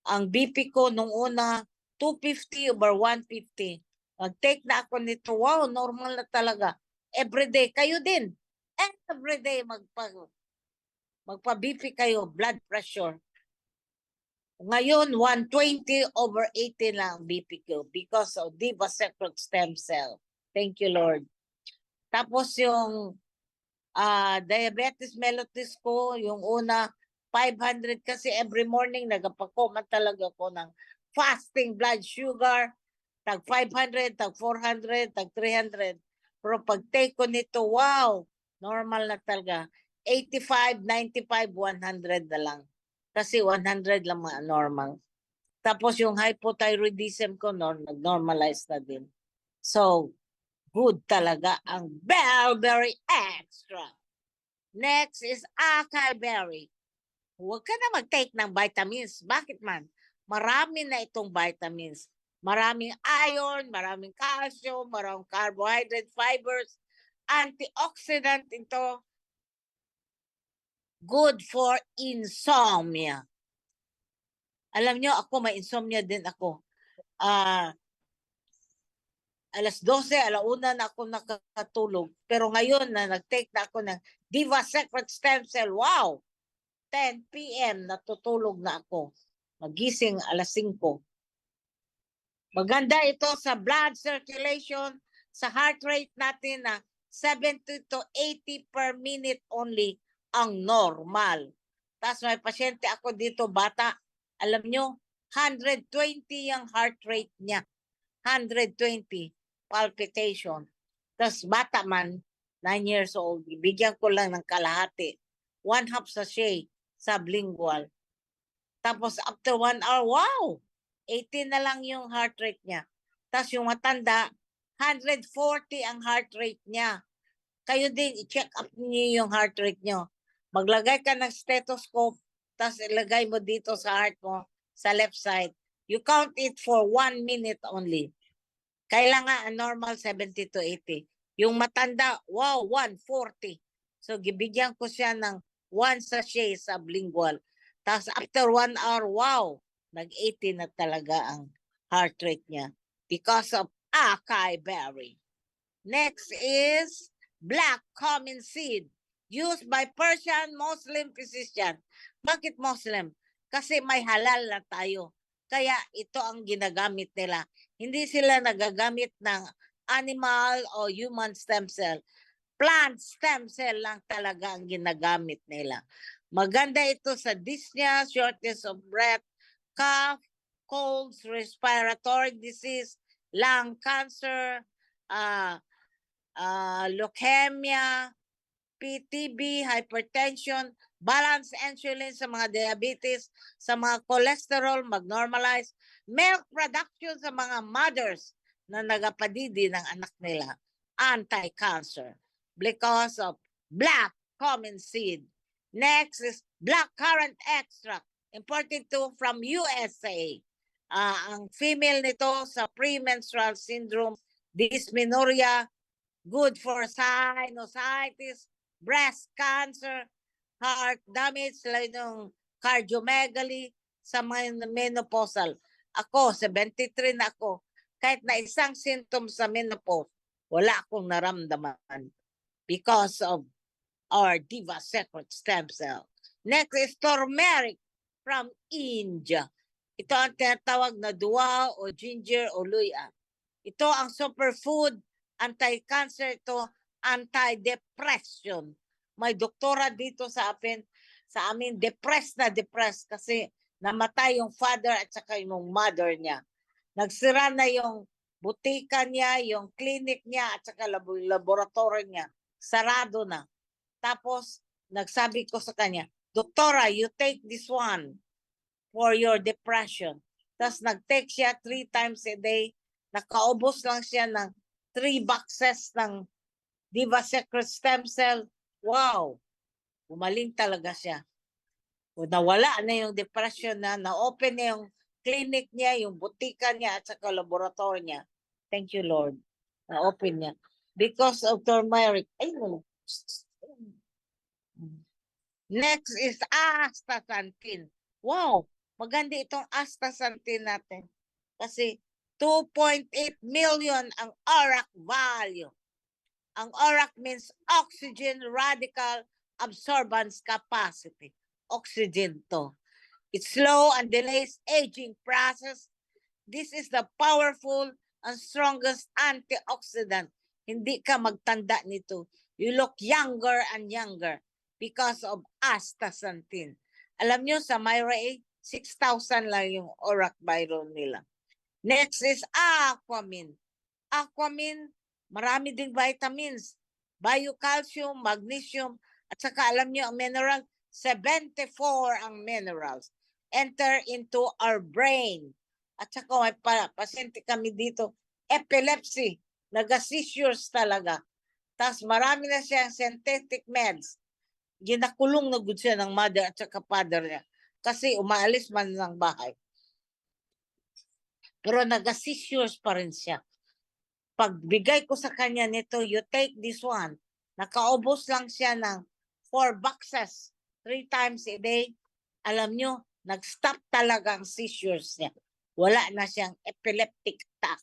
ang BP ko nung una, 250 over 150. Nag-take na ako nito. Wow, normal na talaga. Everyday. Kayo din. Everyday Magpa-BP kayo, blood pressure. Ngayon, 120/80 lang ang BP ko because of Diva Secret Stem Cell. Thank you, Lord. Tapos yung diabetes mellitus ko, yung una, 500 kasi every morning nagapako man talaga ko ng fasting blood sugar, tag 500, tag 400, tag 300. Pero pag take ko nito, wow, normal na talaga. 85, 95, 100 na lang. Kasi 100 lang mga normal. Tapos yung hypothyroidism ko, nag-normalize na din. So, good talaga ang Bearberry Extra. Next is Acai Berry. Huwag ka na mag-take ng vitamins. Bakit man? Marami na itong vitamins. Maraming iron, maraming calcium, maraming carbohydrate, fibers, antioxidant ito. Good for insomnia. Alam nyo, ako may insomnia din ako. Alas 12, alauna na ako nakatulog. Pero ngayon na nag-take na ako ng Diva Secret Stem Cell, wow! 10 p.m. natutulog na ako. Magising alas 5. Maganda ito sa blood circulation, sa heart rate natin na 70 to 80 per minute only ang normal. Tapos may pasyente ako dito, bata, alam nyo, 120 ang heart rate niya. 120 palpitation. Tapos bata man, 9 years old, ibigyan ko lang ng kalahati. 1/2 sachet sublingual. Tapos after 1 hour, wow! 80 na lang yung heart rate niya. Tapos yung matanda, 140 ang heart rate niya. Kayo din, i-check up niyo yung heart rate niyo. Maglagay ka ng stethoscope, tapos ilagay mo dito sa heart mo, sa left side. You count it for 1 minute only. Kailangan normal 70 to 80. Yung matanda, wow, 140. So, gibigyan ko siya ng 1 sachet sublingual. Tapos after 1 hour, wow, nag-80 na talaga ang heart rate niya because of acai berry. Next is black cumin seed used by Persian Muslim physician. Bakit Muslim? Kasi may halal na tayo. Kaya ito ang ginagamit nila. Hindi sila nagagamit ng animal o human stem cell. Plant stem cell lang talaga ang ginagamit nila. Maganda ito sa dyspnea, shortness of breath, cough, colds, respiratory disease, lung cancer, leukemia, PTB, hypertension, balance insulin sa mga diabetes, sa mga cholesterol, mag-normalize, milk production sa mga mothers na nagapadidi ng anak nila, anti-cancer because of black cumin seed. Next is black currant extract, imported to from USA. Ang female nito sa premenstrual syndrome, dysmenorrhea, good for sinusitis, breast cancer, heart damage, like ng cardiomegaly, sa menopausal. Ako, 73 na ako. Kahit na isang symptom sa menopause, wala akong naramdaman because of our Diva Secret Stem Cell. Next is turmeric from India. Ito ang tinatawag na duwa o ginger o luya. Ito ang superfood, anti-cancer ito, anti-depression. May doktora dito sa amin, depressed kasi namatay yung father at saka yung mother niya. Nagsira na yung butika niya, yung clinic niya at saka laboratory niya. Sarado na. Tapos, nagsabi ko sa kanya, Doktora, you take this one for your depression. Tapos nag-take siya 3 times a day. Nakaubos lang siya ng 3 boxes ng Diva Secret Stem Cell. Wow! Umaling talaga siya. Nawala na yung depression na, na-open na yung clinic niya, yung butika niya at saka laboratory niya. Thank you, Lord. Na-open niya. Because of turmeric. Ay, no. Next is astaxanthin. Wow! Maganda itong astaxanthin natin. Kasi 2.8 million ang ORAC value. Ang ORAC means oxygen radical absorbance capacity. Oxygen to. It slow and delays aging process. This is the powerful and strongest antioxidant. Hindi ka magtanda nito. You look younger and younger because of astaxanthin. Alam nyo, sa Myra A, 6,000 lang yung ORAC viral nila. Next is Aquamin. Aquamin, marami ding vitamins, biocalcium, magnesium, at saka alam nyo ang mineral, 74 ang minerals. Enter into our brain. At saka may pasyente kami dito, epilepsy, naga-seizures talaga. Tapos marami na siyang synthetic meds. Ginakulong na good siya ng mother at saka father niya. Kasi umaalis man ng bahay. Pero naga-seizures pa rin siya. Pagbigay ko sa kanya nito, you take this one. Nakaubos lang siya ng 4 boxes, 3 times a day. Alam nyo, nag-stop talaga ang seizures niya. Wala na siyang epileptic attack.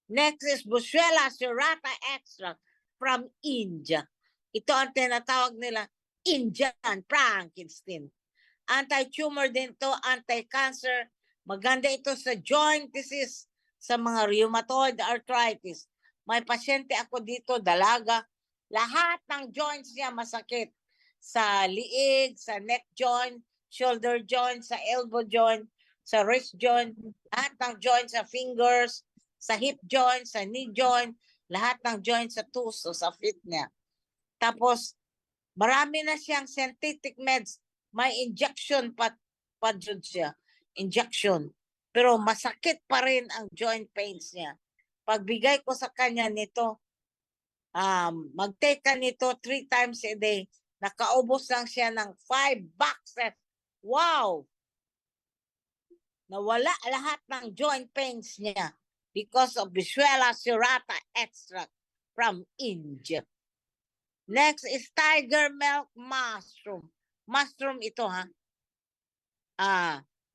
Next is Bushwella serrata extract from India. Ito ang tinatawag nila Indian Frankenstein. Anti-tumor din to, anti-cancer. Maganda ito sa joint disease, sa mga rheumatoid arthritis. May pasyente ako dito, dalaga. Lahat ng joints niya masakit. Sa liig, sa neck joint, shoulder joint, sa elbow joint, sa wrist joint, lahat ng joints sa fingers, sa hip joint, sa knee joint, lahat ng joints sa toes o sa feet niya. Tapos, marami na siyang synthetic meds. May injection pa dyan siya. Injection. Pero masakit pa rin ang joint pains niya. Pagbigay ko sa kanya nito, mag-take ka nito 3 times a day. Nakaubos lang siya ng 5 boxes. Wow! Nawala lahat ng joint pains niya because of Bushwella serrata extract from India. Next is tiger milk mushroom. Mushroom ito ha.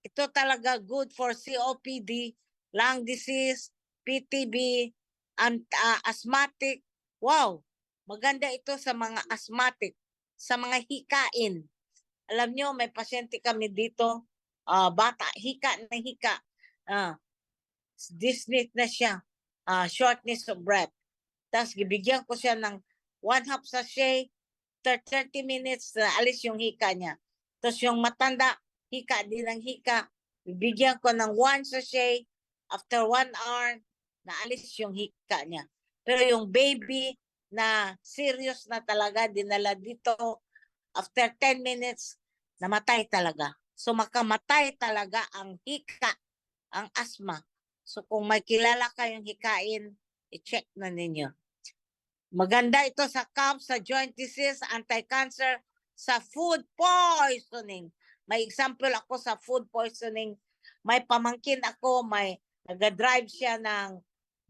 Ito talaga good for COPD, lung disease, PTB, and asthmatic. Wow, maganda ito sa mga asthmatic, sa mga hikain. Alam nyo, may pasyente kami dito, bata, hika na hika. Dyspnea na siya, shortness of breath. Tapos gibigyan ko siya ng 1/2 sachet, 30 minutes na alis yung hika niya. Tapos yung matanda, hika din ng hika. Bibigyan ko ng 1 sachet, after 1 hour, naalis yung hika niya. Pero yung baby na serious na talaga, dinala dito, after 10 minutes, namatay talaga. So makamatay talaga ang hika, ang asthma. So kung may kilala kayong hikain, i-check na ninyo. Maganda ito sa cough, sa joint disease, anti-cancer, sa food poisoning. May example ako sa food poisoning. May pamangkin ako, may nag-drive siya ng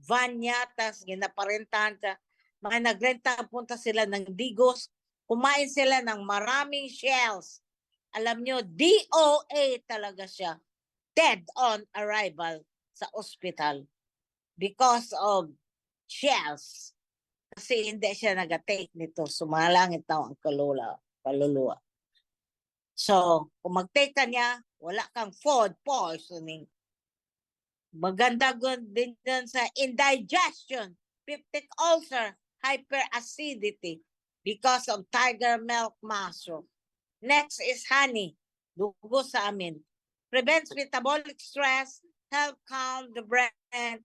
van niya, tas ginaparentahan siya. Mga nagrenta, punta sila ng Digos, kumain sila ng maraming shells. Alam nyo, DOA talaga siya. Dead on arrival sa hospital because of shells. Kasi hindi siya nag-take nito. Sumalangit daw ang kaluluwa. So, kung mag-take ka niya, wala kang food poisoning. Maganda din dun sa indigestion, peptic ulcer, hyperacidity because of tiger milk mushroom. Next is honey. Dugo sa amin. Prevents metabolic stress, help calm the brain,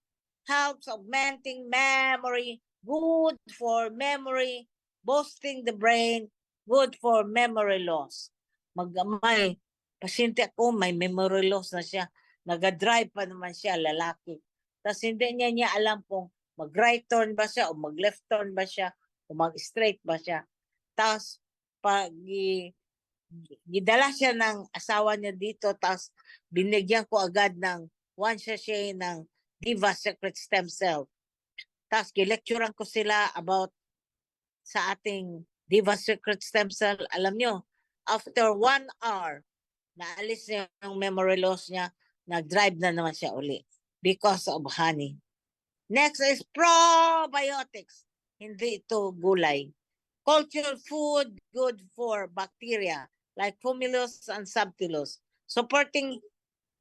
helps augmenting memory, good for memory, boosting the brain, good for memory loss. May pasyente ako, may memory loss na siya. Nag-drive pa naman siya, lalaki. Tapos hindi niya alam kung mag-right turn ba siya o mag-left turn ba siya o mag-straight ba siya. Tapos pag gidala siya ng asawa niya dito, tapos binigyan ko agad ng 1 sachet ng Diva Secret Stem Cell. Tapos gilecturean ko sila about sa ating Diva Secret Stem Cell. Alam nyo, after 1 hour, naalis niya yung memory loss niya, nag-drive na naman siya uli because of honey. Next is probiotics. Hindi ito gulay. Cultured food, good for bacteria like Cumulus and Subtilus, supporting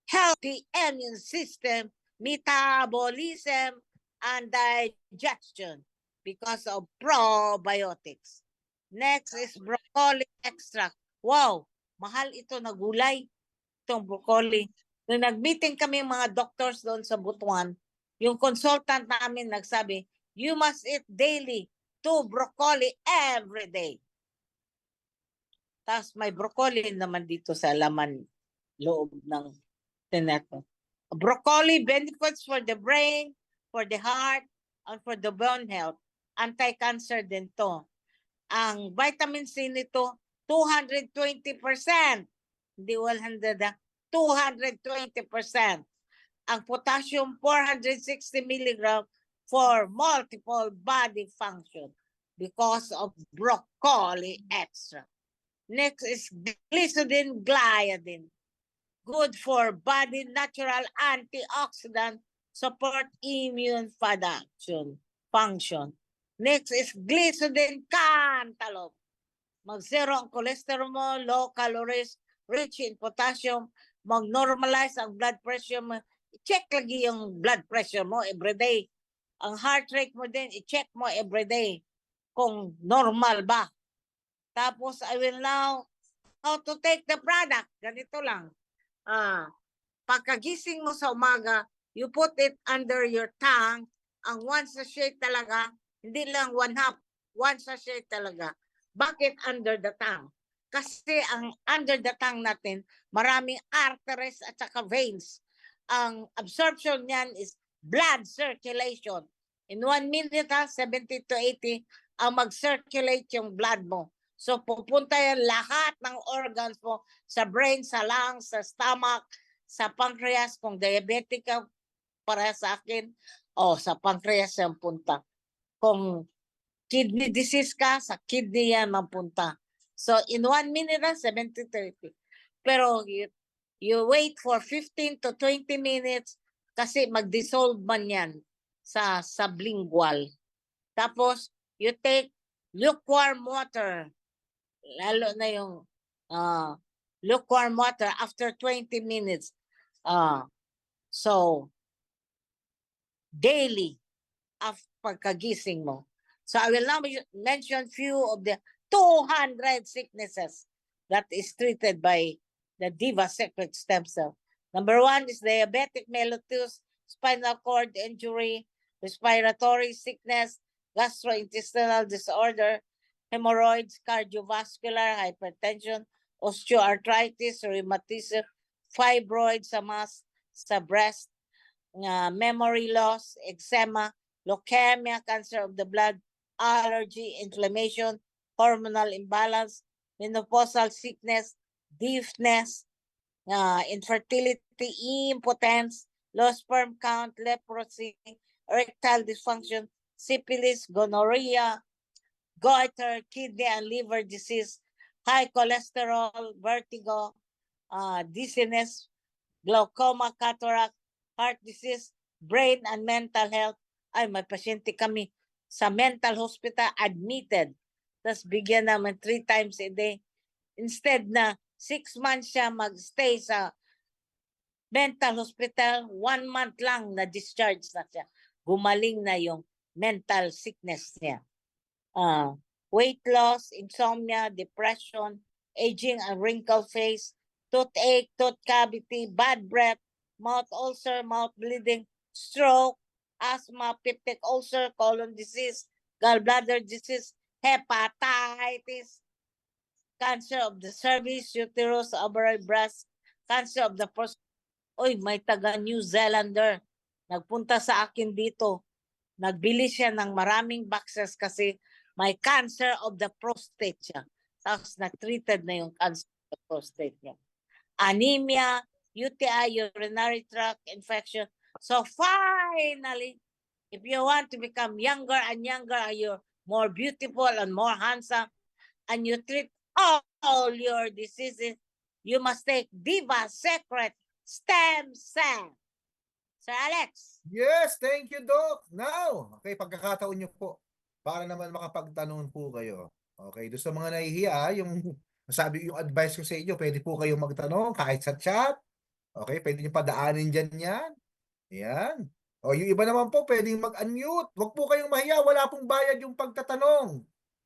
healthy immune system, metabolism, and digestion because of probiotics. Next is broccoli extract. Wow, mahal ito na gulay, itong broccoli. Nung nag-meeting kami mga doctors doon sa Butuan, yung consultant namin nagsabi, you must eat daily 2 broccoli every day. Tapos may broccoli naman dito sa laman loob ng tineto. Broccoli benefits for the brain, for the heart, and for the bone health. Anti-cancer din to. Ang vitamin C nito, 220%. Hindi 100 220%. Ang potassium, 460 mg for multiple body function because of broccoli extract. Next is glycine gliadin. Good for body natural antioxidant, support immune function. Next is glycine cantaloupe. Mag-zero ang cholesterol mo, low calories, rich in potassium, mag-normalize ang blood pressure mo. I-check lagi yung blood pressure mo everyday. Ang heart rate mo din, i-check mo everyday kung normal ba. Tapos, I will now how to take the product. Ganito lang. Pagkagising mo sa umaga, you put it under your tongue. Ang 1 sachet talaga, hindi lang 1/2, 1 sachet talaga. Bakit under the tongue? Kasi ang under the tongue natin, maraming arteries at saka veins. Ang absorption niyan is blood circulation. In 1 minute, 70 to 80, ang mag-circulate yung blood mo. So pupunta yan lahat ng organs mo, sa brain, sa lungs, sa stomach, sa pancreas. Kung diabetic ka, para sa akin, sa pancreas yung punta. Kung kidney disease ka, sa kidney yan mapunta. So in 1 minute, 70 to 80. Pero you wait for 15 to 20 minutes kasi mag-dissolve man yan sa sublingual. Tapos, you take lukewarm water. Lalo na yung lukewarm water after 20 minutes. So, daily after pagkagising mo. So, I will now mention few of the 200 sicknesses that is treated by the Diva Secret Stem Cell. Number 1 is diabetic mellitus, spinal cord injury, respiratory sickness, gastrointestinal disorder, hemorrhoids, cardiovascular, hypertension, osteoarthritis, rheumatism, fibroids sa breast, memory loss, eczema, leukemia, cancer of the blood, allergy, inflammation, hormonal imbalance, menopausal sickness, deafness, infertility, impotence, low sperm count, leprosy, erectile dysfunction, syphilis, gonorrhea, goiter, kidney and liver disease, high cholesterol, vertigo, dizziness, glaucoma, cataract, heart disease, brain and mental health. Ay, may pasyente kami sa mental hospital admitted. Tapos bigyan naman 3 times a day. Instead na 6 months siya magstay sa mental hospital, 1 month lang na discharge na siya. Gumaling na yung mental sickness niya. Weight loss, insomnia, depression, aging and wrinkle face, toothache, tooth cavity, bad breath, mouth ulcer, mouth bleeding, stroke, asthma, peptic ulcer, colon disease, gallbladder disease, hepatitis, cancer of the cervix, uterus, ovary, breast, cancer of the prostate. Oy, may taga New Zealander. Nagpunta sa akin dito. Nagbili siya ng maraming boxes kasi may cancer of the prostate siya. Tapos na-treated na yung cancer of the prostate niya. Anemia, UTI, urinary tract infection. So finally, if you want to become younger and younger, and you're more beautiful and more handsome, and you treat all your diseases, you must take Diva Secret Stem Cell. Sir Alex.
Yes, thank you, Doc. Now, okay, pagkakataon niyo po para naman makapagtanong po kayo. Okay, doon sa mga nahihiya, yung sabi yung advice ko sa inyo, pwede po kayong magtanong kahit sa chat. Okay, pwede niyo padaanin diyan 'yan. Ayan. O yung iba naman po pwedeng mag-unmute. Wag po kayong mahiya, wala pong bayad yung pagtatanong.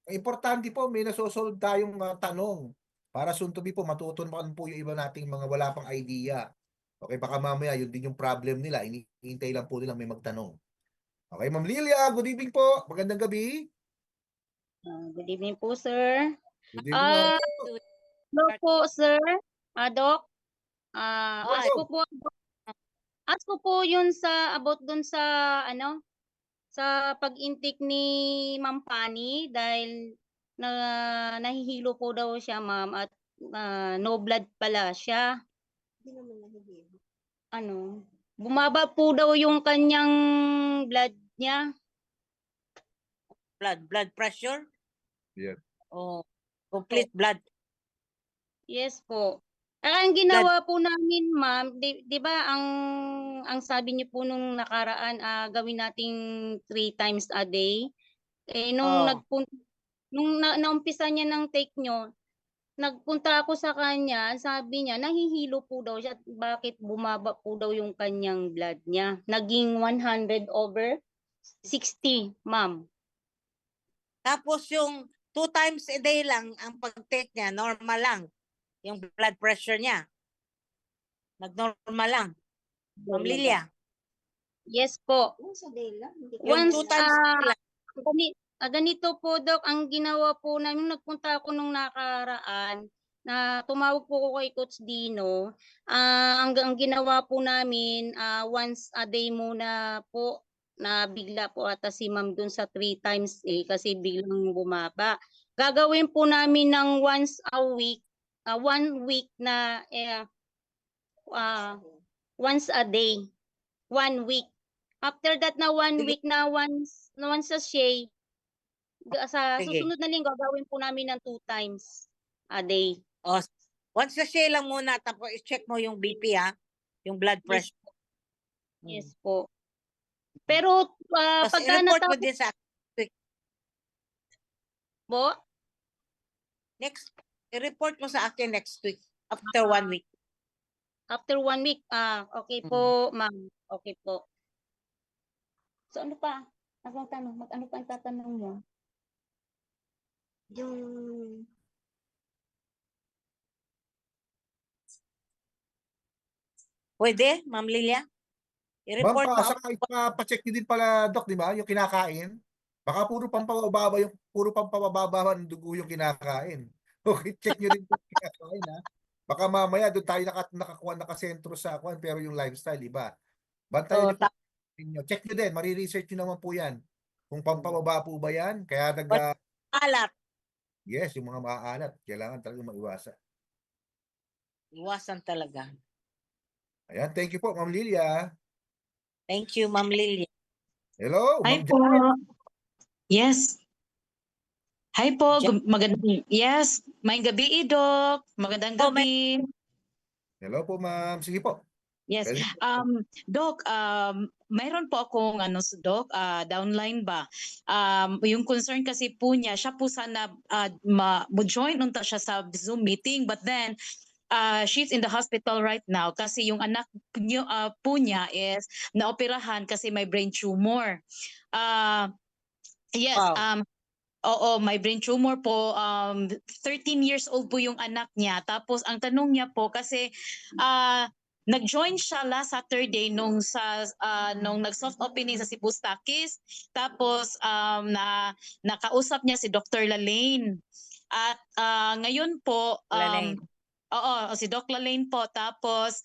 Ang importante po may naso-solve tayong tanong para soon to be po matutunan po yung iba nating mga wala pang idea. Okay, baka mamaya yun din yung problem nila, hinihintay lang po nila may magtanong. Okay, Ma'am Lilia, good evening po. Magandang gabi.
Good evening po, sir.
Good evening, ma'am.
Hello po, sir. Doc.
Ay.
Ask ko po yun sa about dun sa sa pag-intake ni Ma'am Fanny dahil nahihilo po daw siya, ma'am, at no blood pala siya. Bumaba po daw yung kanyang blood niya.
Blood pressure?
Yeah.
Oh, complete blood.
Yes po. Ang ginawa po namin, ma'am, di ba ang sabi niyo po nung nakaraan, gawin nating 3 times a day. Nung naumpisa niya ng take nyo, nagpunta ako sa kanya, sabi niya nahihilo po daw siya, bakit bumaba po daw yung kanyang blood niya. Naging 100/60, ma'am.
Tapos yung 2 times a day lang ang pag-take niya, normal lang. Yung blood pressure niya. Nag-normal lang. Ma'am Lilia.
Yes po.
Once a day lang. Yung 2 times a day lang.
Ganito po, Doc, ang ginawa po namin, nagpunta ako nung nakaraan, na tumawag po ko kay Coach Dino. Ang ginawa po namin, once a day muna po, na bigla po ata si ma'am dun sa 3 times kasi biglang bumaba. Gagawin po namin ng once a week, 1 week na once a day. 1 week. After that na 1 week na once sa Shay, sa
Sige.
susunod na linggo gagawin po namin ng 2 times a day.
Oh, once a day lang muna, tapos i-check mo yung BP yung blood pressure.
Yes po. Pero
Tapos
pagka
i-report mo
natapos
din sa
po,
next, i-report mo sa akin next week after 1 week.
after 1 week, okay po, ma'am. Okay po. So ano pa? Ano tanong? Ano pa ang tatanong mo?
Yung
Pwede, Ma'am Lilia?
Ma'am,
I-report mo.
saka ipapacheck nyo din pala, Doc, di ba? Yung kinakain. Baka puro pampababa ng dugo yung kinakain. Okay, check nyo rin yung kinakain, ha? Baka mamaya doon tayo nakasentro sa kwan, pero yung lifestyle, iba. Bantayan nyo po ninyo. Check nyo din, mariresearch nyo naman po yan. Kung pampababa po ba yan, kaya
Alat.
yes, yung mga maaalat, kailangan talaga maiwasan.
Iwasan talaga.
Ayan, thank you po, Ma'am Lilia.
Thank you, Ma'am Lilia.
Hello,
Hi
Ma'am
po.
Janet.
Yes. Hi po.
Jan-
Magandang, yes. May gabi, Doc. Magandang
Oh,
gabi.
Hello po, Ma'am. Sige po.
Yes.
Pwede-
Doc, mayroon po akong Doc, downline ba? Yung concern kasi po niya, siya po sana mo-join unta siya sa Zoom meeting, but then she's in the hospital right now kasi yung anak niyo po niya is naoperahan kasi may brain tumor. Yes,
Wow.
oo, may brain tumor po. 13 years old po yung anak niya. Tapos ang tanong niya po kasi nag-join siya last Saturday nung nag-soft opening sa Cebu Stockist. Tapos nakausap niya si Dr. Lalaine. At ngayon po
Lalaine.
oo, si Doc Lalaine po. Tapos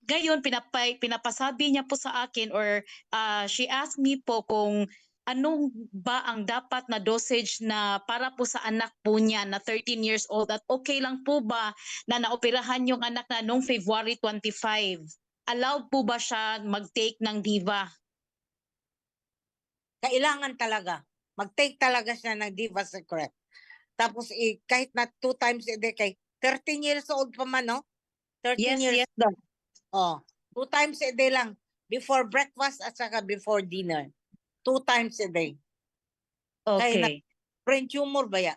ngayon pinapasabi niya po sa akin or she asked me po kung anong ba ang dapat na dosage na para po sa anak po niya na 13 years old at okay lang po ba na naoperahan yung anak na noong February 25? Allowed po ba siya mag-take ng Diva?
Kailangan talaga. Mag-take talaga siya ng Diva Secret. Tapos kahit na 2 times a day, kay 13 years old pa man, no? 13 years.
Yes, Doc.
Oh, 2 times a day lang. Before breakfast at saka before dinner. 2 times a day.
Okay.
brain tumor ba yan?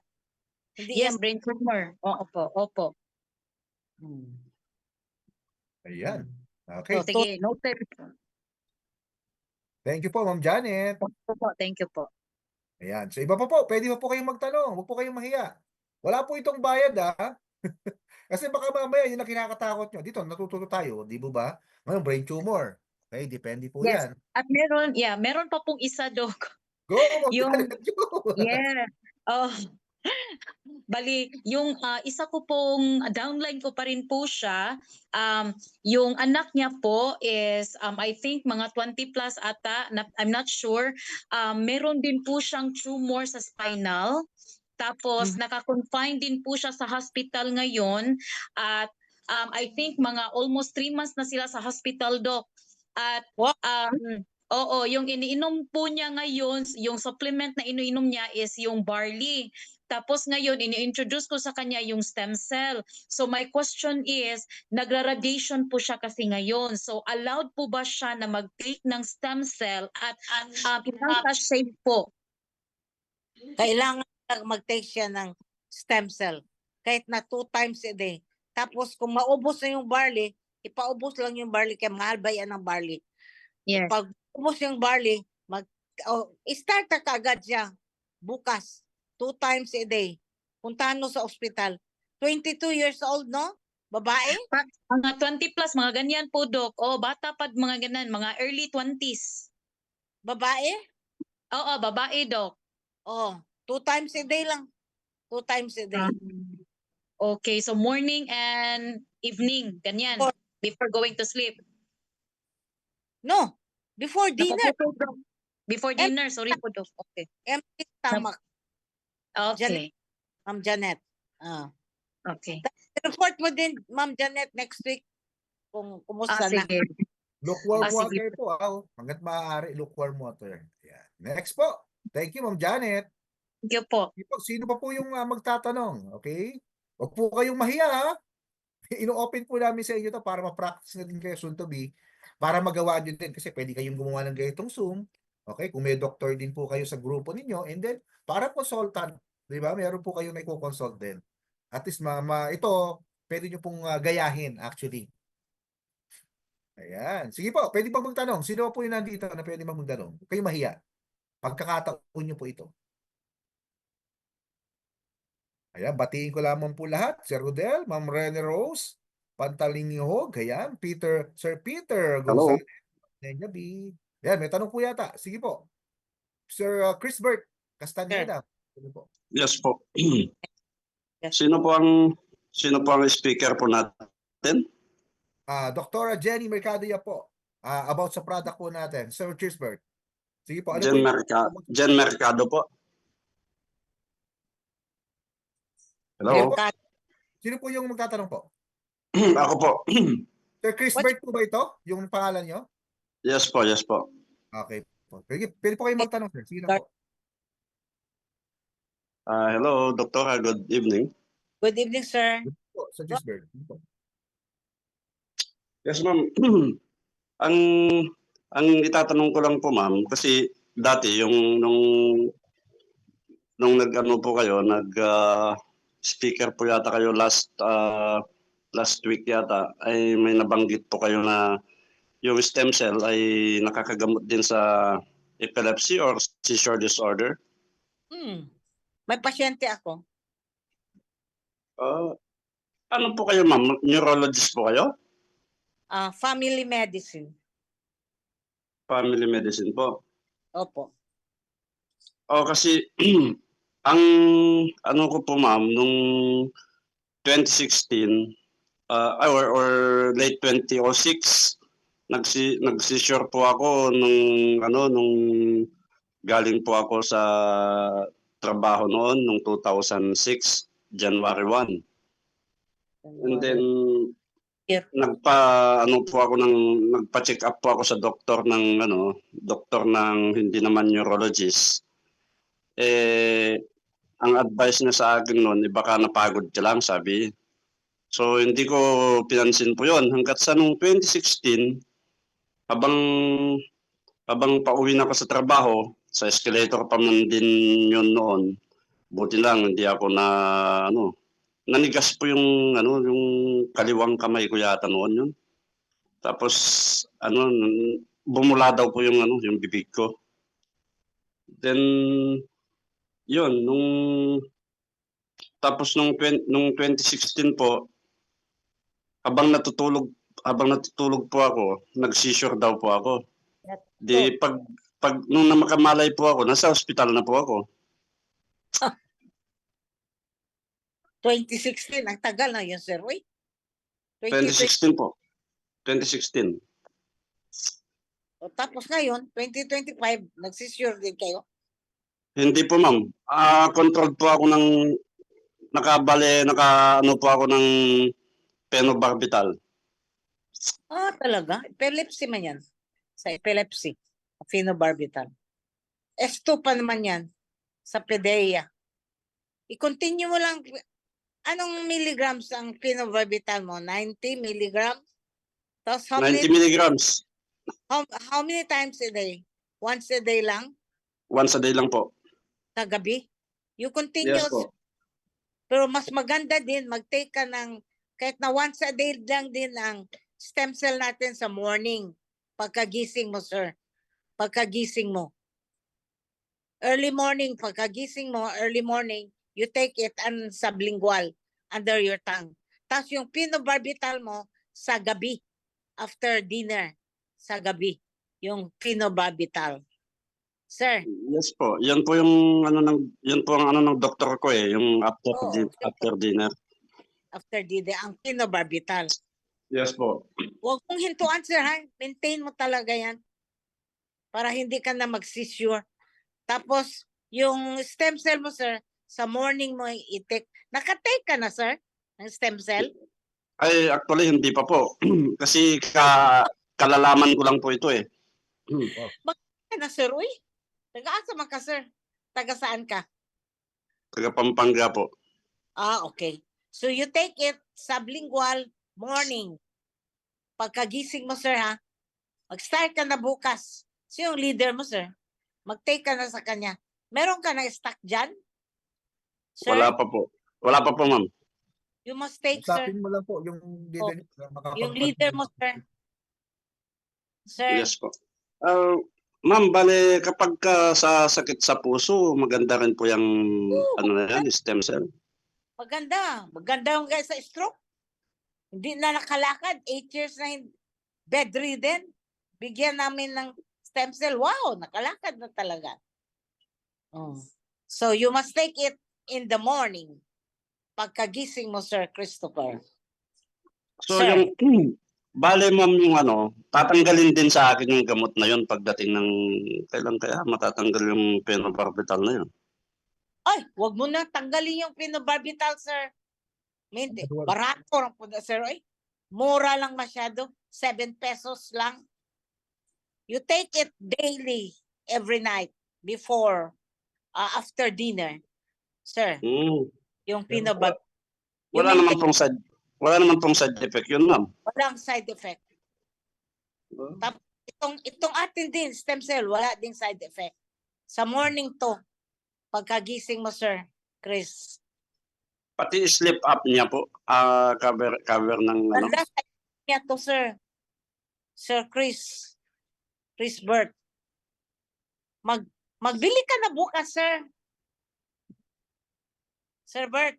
Hindi
Yes,
yan.
brain tumor. Oo po, opo.
Hmm.
Ayan.
Oh,
Okay.
Sige, noted.
Thank you po, Ma'am Janet.
Thank you po.
Ayan. So iba pa po, pwede pa po kayong magtanong. Huwag po kayong mahiya. Wala po itong bayad Kasi baka mamaya yun ang kinakatakot nyo. Dito, natututo tayo, di ba? Ngayon, brain tumor. Okay, depende po
Yes.
yan.
At meron pa pong isa, Doc.
Go, Ma'am
Yung,
Janet. Go.
yeah. Oh, bali, yung isa ko pong downline ko pa rin po siya. Yung anak niya po is I think mga 20 plus ata, I'm not sure. Meron din po siyang tumor sa spinal. Tapos naka-confine din po siya sa hospital ngayon at I think mga almost 3 months na sila sa hospital, Doc. At
Wow.
oo, yung iniinom po niya ngayon, yung supplement na iniinom niya is yung barley. Tapos ngayon, ini-introduce ko sa kanya yung stem cell. So my question is, nagra-radiation po siya kasi ngayon. So allowed po ba siya na mag-take ng stem cell at ilang safe po?
Kailangan mag-take siya ng stem cell. Kahit na 2 times a day. Tapos kung maubos na yung barley, ipaubos lang yung barley kaya mahal ba yan ng barley.
Yes.
Pag ubos yung barley, start na kaagad siya bukas. 2 times a day. Puntahan mo sa ospital. 22 years old, no? Babae?
Mga 20 plus, mga ganyan po, Doc. O, bata pa mga ganyan, mga early 20s.
Babae?
Oo, babae, Doc.
Oh, 2 times a day lang. 2 times a day.
Okay, so morning and evening, ganyan, before going to sleep.
No, before dinner.
Nakaputol, Doc. Before dinner, sorry po, Doc. Okay.
Empty stomach.
Okay.
Ma'am Janet.
Okay.
Report mo din, Ma'am Janet, next week kung kumusta na.
Sige.
Lukewarm
sige.
water po. Hanggat maaari, lukewarm water. Ayan. Next po. Thank you, Ma'am Janet.
Thank you po.
Sino pa po yung magtatanong? Okay? Huwag po kayong mahiya. Ino-open po namin sa inyo to para ma-practice na din kayo soon to be. Para magawa nyo din. Kasi pwede kayong gumawa ng ganitong Zoom. Okay? Kung may doctor din po kayo sa grupo ninyo. And then, para consultant. Di ba? Meron po kayo na i-consult din. At least, ito, pwede nyo pong gayahin actually. Ayan. Sige po, pwede pang magtanong. Sino po yung nandito na pwede magtanong? Huwag kayong mahiya. Pagkakataon nyo po ito. Ayan, batiin ko lamang po lahat. Sir Rodel, Ma'am Rene Rose, Pantalingihog, ayan, Sir Peter
Hello.
Gonzalez, Nenya B. Ayan, may tanong po yata. Sige po. Sir Chris Bert Castaneda. Sige po.
Yes po. Sino po ang speaker po natin?
Dr. Jenny Mercadia po. About sa product po natin. Sir Chris Bert. Sige po. Ano po
Jen Mercado po. Hello.
Sino po yung magtatanong po?
Ako po.
Sir Chris Bert po ba ito? Yung pangalan nyo?
Yes po, yes po.
Okay po. Pwede po kayo magtanong, sir. Sige na po.
Hello, Doctor. Good evening.
Good evening, sir.
Good po, Sir Chris Bert.
Yes, ma'am. ang itatanong ko lang po, ma'am, kasi dati nung nag-ano po kayo, speaker po yata kayo last week yata, ay may nabanggit po kayo na yung stem cell ay nakakagamot din sa epilepsy or seizure disorder.
May pasyente ako.
Ano po kayo, ma'am? Neurologist po kayo?
Family medicine.
Family medicine po.
Opo.
Kasi ang ano ko po, ma'am, nung 2016 or late 2006 nag-seizure po ako nung galing po ako sa trabaho noon nung 2006 January 1. And then nagpa-check up po ako sa doktor ng hindi naman neurologist. Ang advice niya sa akin noon, baka napagod ka lang, sabi. So hindi ko pinansin po 'yon hangga't sa nung 2016 habang pauwi na ako sa trabaho, sa escalator pa man din 'yon noon. Buti lang hindi ako na ano, nanigas po yung ano, yung kaliwang kamay ko yata noon yun. Tapos ano, bumula daw po yung ano, yung bibig ko. Then yun, tapos nung 2016 po, habang natutulog po ako, nag-seizure daw po ako. Di pag nung namamalay po ako, nasa ospital na po ako.
2016, ang tagal na yun, sir. Uy,
2016 po. 2016.
Tapos ngayon, 2025, nagsisure din kayo.
Hindi po, ma'am. Controlled po ako ng ano po ako ng phenobarbital.
Talaga? Epilepsy man yan. Sa epilepsy, phenobarbital. S2 pa naman yan sa PDEA. I-continue mo lang. Anong milligrams ang phenobarbital mo? 90 milligrams? Tapos
90 milligrams.
how many times a day? Once a day lang?
Once a day lang po.
Sa gabi? You continue.
Yes po.
Pero mas maganda din, mag-take ka ng, kahit na once a day lang din ang stem cell natin sa morning. Pagkagising mo, sir. Pagkagising mo. Early morning, pagkagising mo, early morning, you take it sublingual under your tongue. Tapos yung phenobarbital mo sa gabi, after dinner, sa gabi, yung phenobarbital. Sir.
Yes po. Yan po yung yan po ang ano ng doktor ko yung after dinner.
After dinner, ang phenobarbital.
Yes po.
Huwag mong hintuan, sir, ha? Maintain mo talaga yan. Para hindi ka na mag-seizure. Tapos, yung stem cell mo, sir, sa morning mo i-take. Nakatake ka na, sir, ng stem cell?
Ay, actually, hindi pa po. Kasi kalalaman ko lang po ito eh.
Bakit na, sir? Uy, taga-asa man ka, sir? Taga saan ka?
Taga Pampanga po.
Okay. So, you take it sublingual morning. Pagkagising mo, sir, ha? Mag-start ka na bukas. So, yung leader mo, sir, mag-take ka na sa kanya. Meron ka na stock dyan? Sir,
Wala pa po. Wala pa po, ma'am.
you must take, sir.
Usapin mo lang po yung leader niyo.
Yung leader mo, sir. Sir,
Yes po. Ma'am, bale kapag sa sakit sa puso, maganda rin po yung ano na yan, stem cell.
maganda. Maganda yung guys sa stroke. Hindi na nakalakad. 8 years na bedridden. Bigyan namin ng stem cell. Wow, nakalakad na talaga. So, you must take it in the morning. Pagkagising mo, Sir Christopher.
So
Sir.
yung bale ma'am yung tatanggalin din sa akin yung gamot na yun pagdating ng kailan kaya matatanggal yung phenobarbital na yun.
Ay, wag mo na tanggalin yung phenobarbital, sir. Barato lang po na, sir. Ay, mura lang masyado. 7 pesos lang. You take it daily, every night, before, after dinner. Sir, yung phenobarbital.
Wala naman pong side effect yun, ma'am.
Walang side effect. Tapos itong atin din, stem cell, wala ding side effect. Sa morning to, pagkagising mo, Sir Chris.
Pati sleep apnea po, cover ng ano.
Wala side effect niya to, sir. Sir Chris. Chris Bert. Magbili ka na bukas, sir. Sir Bert.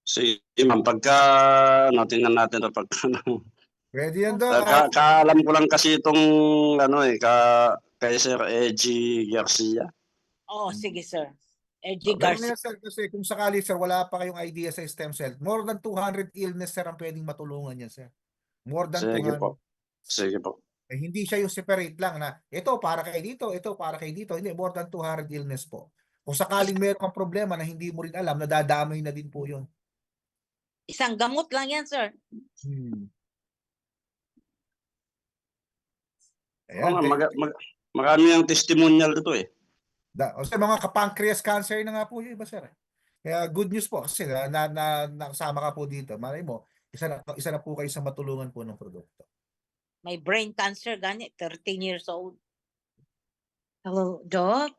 Sige, ma'am, pagka tingnan natin na pagka
Pwede yan daw.
kaalam ko lang kasi itong kay Sir Eji Garcia.
Sige, sir. Eji Garcia.
Sir, kasi kung sakali, sir, wala pa kayong idea sa stem cell, more than 200 illness, sir, ang pwedeng matulungan niya, sir. More than
Sige
200.
po. Sige po.
Hindi siya yung separate lang na ito para kay dito, ito para kay dito. Hindi, more than 200 illness po. Kung sakaling meron kang problema na hindi mo rin alam, nadadamay na din po yun.
Isang gamot lang yan, sir.
Ayan,
Marami ang testimonial dito eh.
O sa mga pancreas cancer na nga po yun, iba, sir. Kaya good news po kasi nakasama ka po dito. Malay mo, isa na po kayo sa matulungan po ng produkto.
May brain cancer, ganit, 13 years old.
Hello, Doc.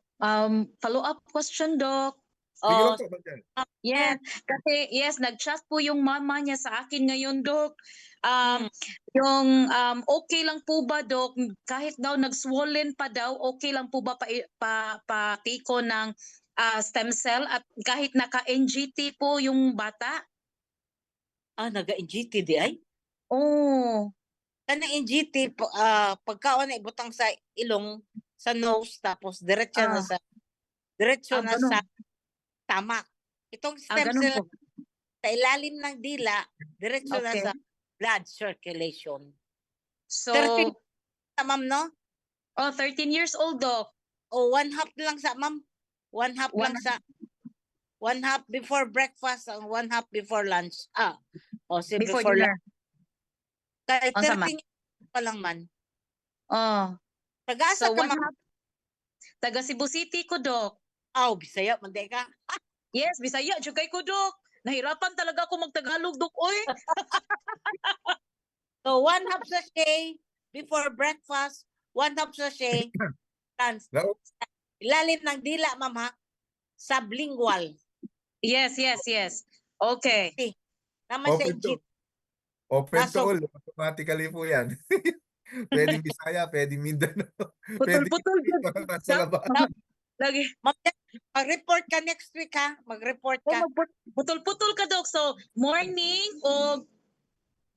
Follow-up question, Doc.
Sige lang
Oh,
po, Ma'am Janet.
Yes, kasi nag-chat po yung mama niya sa akin ngayon, Doc.
Mm.
Yung okay lang po ba, Doc, kahit daw nag-swollen pa daw, okay lang po ba patiko ng stem cell at kahit naka-NGT po yung bata?
Naga-NGT di ay.
Oh,
Kanang NGT pagkaon na ibutang sa ilong, sa nose, tapos diretso na
Ah.
sa diretso na
ganun.
sa tamak. Itong stem
Ganun
cell
po.
sa ilalim ng dila, diretso na
Okay.
sa blood circulation.
So,
13 sa ma'am, no?
13 years old, Doc.
O 1/2 lang sa ma'am. 1/2
One
lang sa 1/2 before breakfast and 1/2 before lunch. Si
Before
before
dinner.
lunch. Kaya
Ang sama.
13 pa lang man.
Oh.
Pag-asa
So,
ka
one
ma'am.
half. Taga Cebu City ko, Doc.
Bisaya, mandi ka.
Yes, Bisaya, jugay ko, Doc. Nahirapan talaga ako magtagalog, Doc. Oy.
So 1/2 sachet before breakfast, 1/2 sachet lunch.
Now,
Ilalim ng dila, ma'am, ha? Sublingual.
Yes. Okay.
Naman sa
open to,
NGT.
open to
Kaso-
all. Automatically po yan. Pwedeng Bisaya, pwedeng Mindanao. Pwedeng
Putol-putol.
dito sa labas.
Lagi.
Mag-report ka next week, ha? Mag-report
Oh,
ka.
putol-putol ka, Doc. So, morning o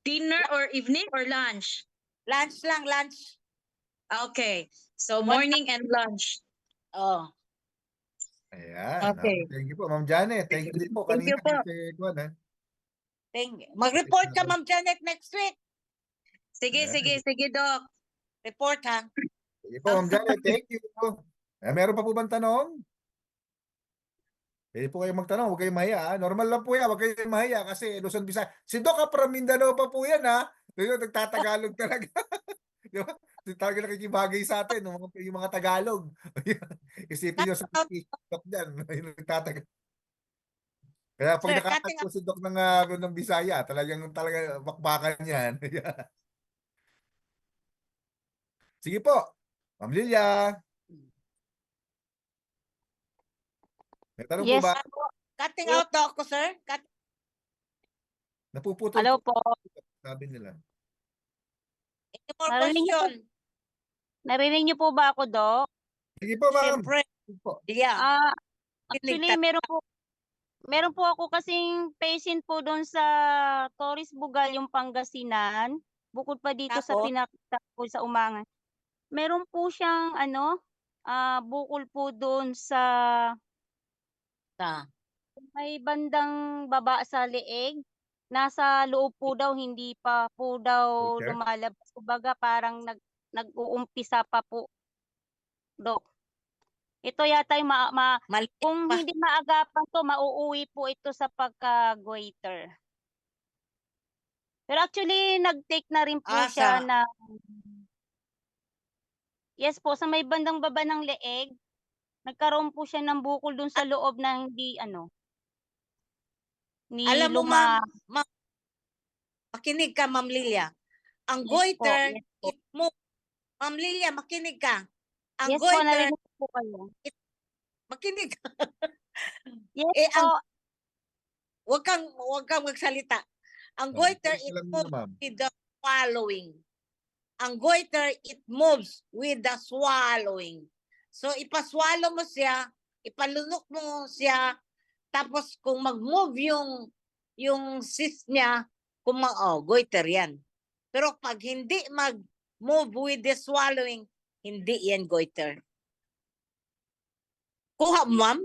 dinner or evening or lunch?
Lunch lang, lunch.
Okay. So,
One-
morning and lunch.
Oh.
Ayan.
Okay.
Thank you po, Ma'am Janet. Thank you din po.
Thank you
Kanina
po.
kasi, Juan, ha?
Mag-report ka, Ma'am Janet, next week.
Sige, Doc.
Report, ha?
Sige po, Ma'am Janet. Thank you. Meron pa po bang tanong? Pwede po kayong magtanong, huwag kayong mahiya. Ha? Normal lang po yan, huwag kayong mahiya kasi Luzon, Visayas. Si Doc from Mindanao pa po yan, ha? Nagtatagalog talaga. Di ba? Talaga nakikibagay sa atin, yung mga Tagalog. Isipin nyo sa TikTok dyan, yung nagtatagal. Kaya pag
Sir,
nakakat
cutting
po si Doc ng Bisaya, talaga bakbakan yan. Sige po, Ma'am Lilia. May tanong po
Yes.
ba?
Cutting out daw ako, sir.
Napuputol
Hello po.
sabi nila.
Any more
Narinig niyo po?
question?
Narinig niyo po ba ako, Doc?
Sige po, ma'am.
Siyempre.
Sige po.
Yeah.
Actually, meron po ako kasing patient po doon sa Torres Bugal, yung Pangasinan. Bukod pa dito sa
Tapos?
pinakita ko sa Umangan. Meron po siyang bukol po doon sa may bandang baba sa leeg. Nasa loob po daw, hindi pa po daw
Okay.
lumalabas. Kumbaga parang nag-uumpisa pa po, Doc. Ito yata yung
Mali
kung
pa.
hindi maagapan to, mauuwi po ito sa pagka-goiter. Pero actually, nag-take na rin po siya na yes po, sa may bandang baba ng leeg, nagkaroon po siya ng bukol dun sa loob na hindi ni
Alam mo,
luma.
ma'am, makinig ka, Ma'am Lilia. Ang
Yes po,
goiter,
yes po.
it moves. Ma'am Lilia, makinig ka. Ang
Yes po,
goiter,
narinig po kayo.
makinig ka.
Yes po.
Huwag kang magsalita. Ang goiter, it moves with the swallowing. Ang goiter, it moves with the swallowing. So, ipaswallow mo siya, ipalunok mo siya, tapos kung mag-move yung cyst niya, goiter yan. Pero pag hindi mag-move with the swallowing, hindi yan goiter. Kuha mo, ma'am?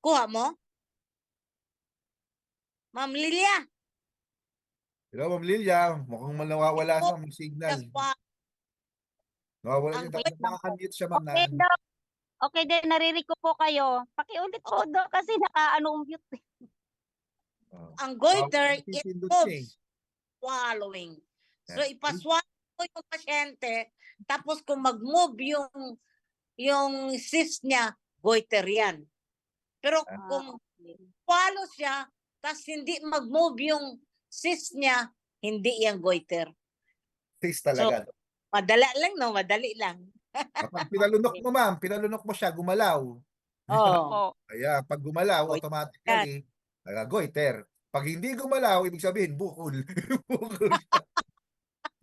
Kuha mo? Ma'am Lilia?
Hello, Ma'am Lilia. Mukhang nawawala sa may signal. Nawawala
Ang
siya. Naka-unmute siya, ma'am.
Okay, Doc. Okay din, narinig ko po kayo. Pakiulit po, Doc, kasi naka-unmute.
Ang goiter, it moves swallowing. So, ipaswallow mo yung pasyente, tapos kung mag-move yung cyst niya, goiter yan. Pero kung swallow siya, tapos hindi mag-move yung cyst niya, hindi yan goiter.
Cyst talaga.
Madali lang, no? Madali lang.
Kapag pinalunok mo siya, gumalaw.
Oh,
Opo.
Kaya pag gumalaw,
Goiter.
automatically, goiter. Pag hindi gumalaw, ibig sabihin, bukol. Bukol siya.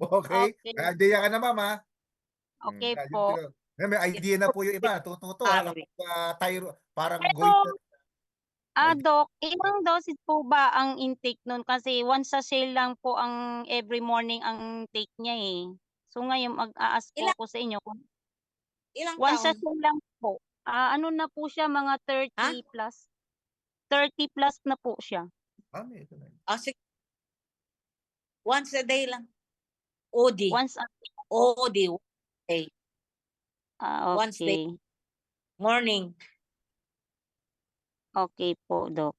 Okay?
Okay.
Kaya idea ka na, ma'am, ha?
Okay
Kaya
po.
may idea na po yung iba. Tututo, ha?
Sorry.
Kapag parang
Pero,
goiter.
Doc, ilang doses po ba ang intake nun? Kasi once sachet lang po ang every morning ang take niya eh. So ngayon mag-a-ask po
Ilang-
ako sa inyo kung
Ilang
once
taon?
sachet lang po. Ano na po siya mga 30 plus. 30 plus na po siya.
May ito na.
Sige. Once a day lang. OD.
Once a
OD. Okay. Once
okay.
Morning.
Okay po, Doc.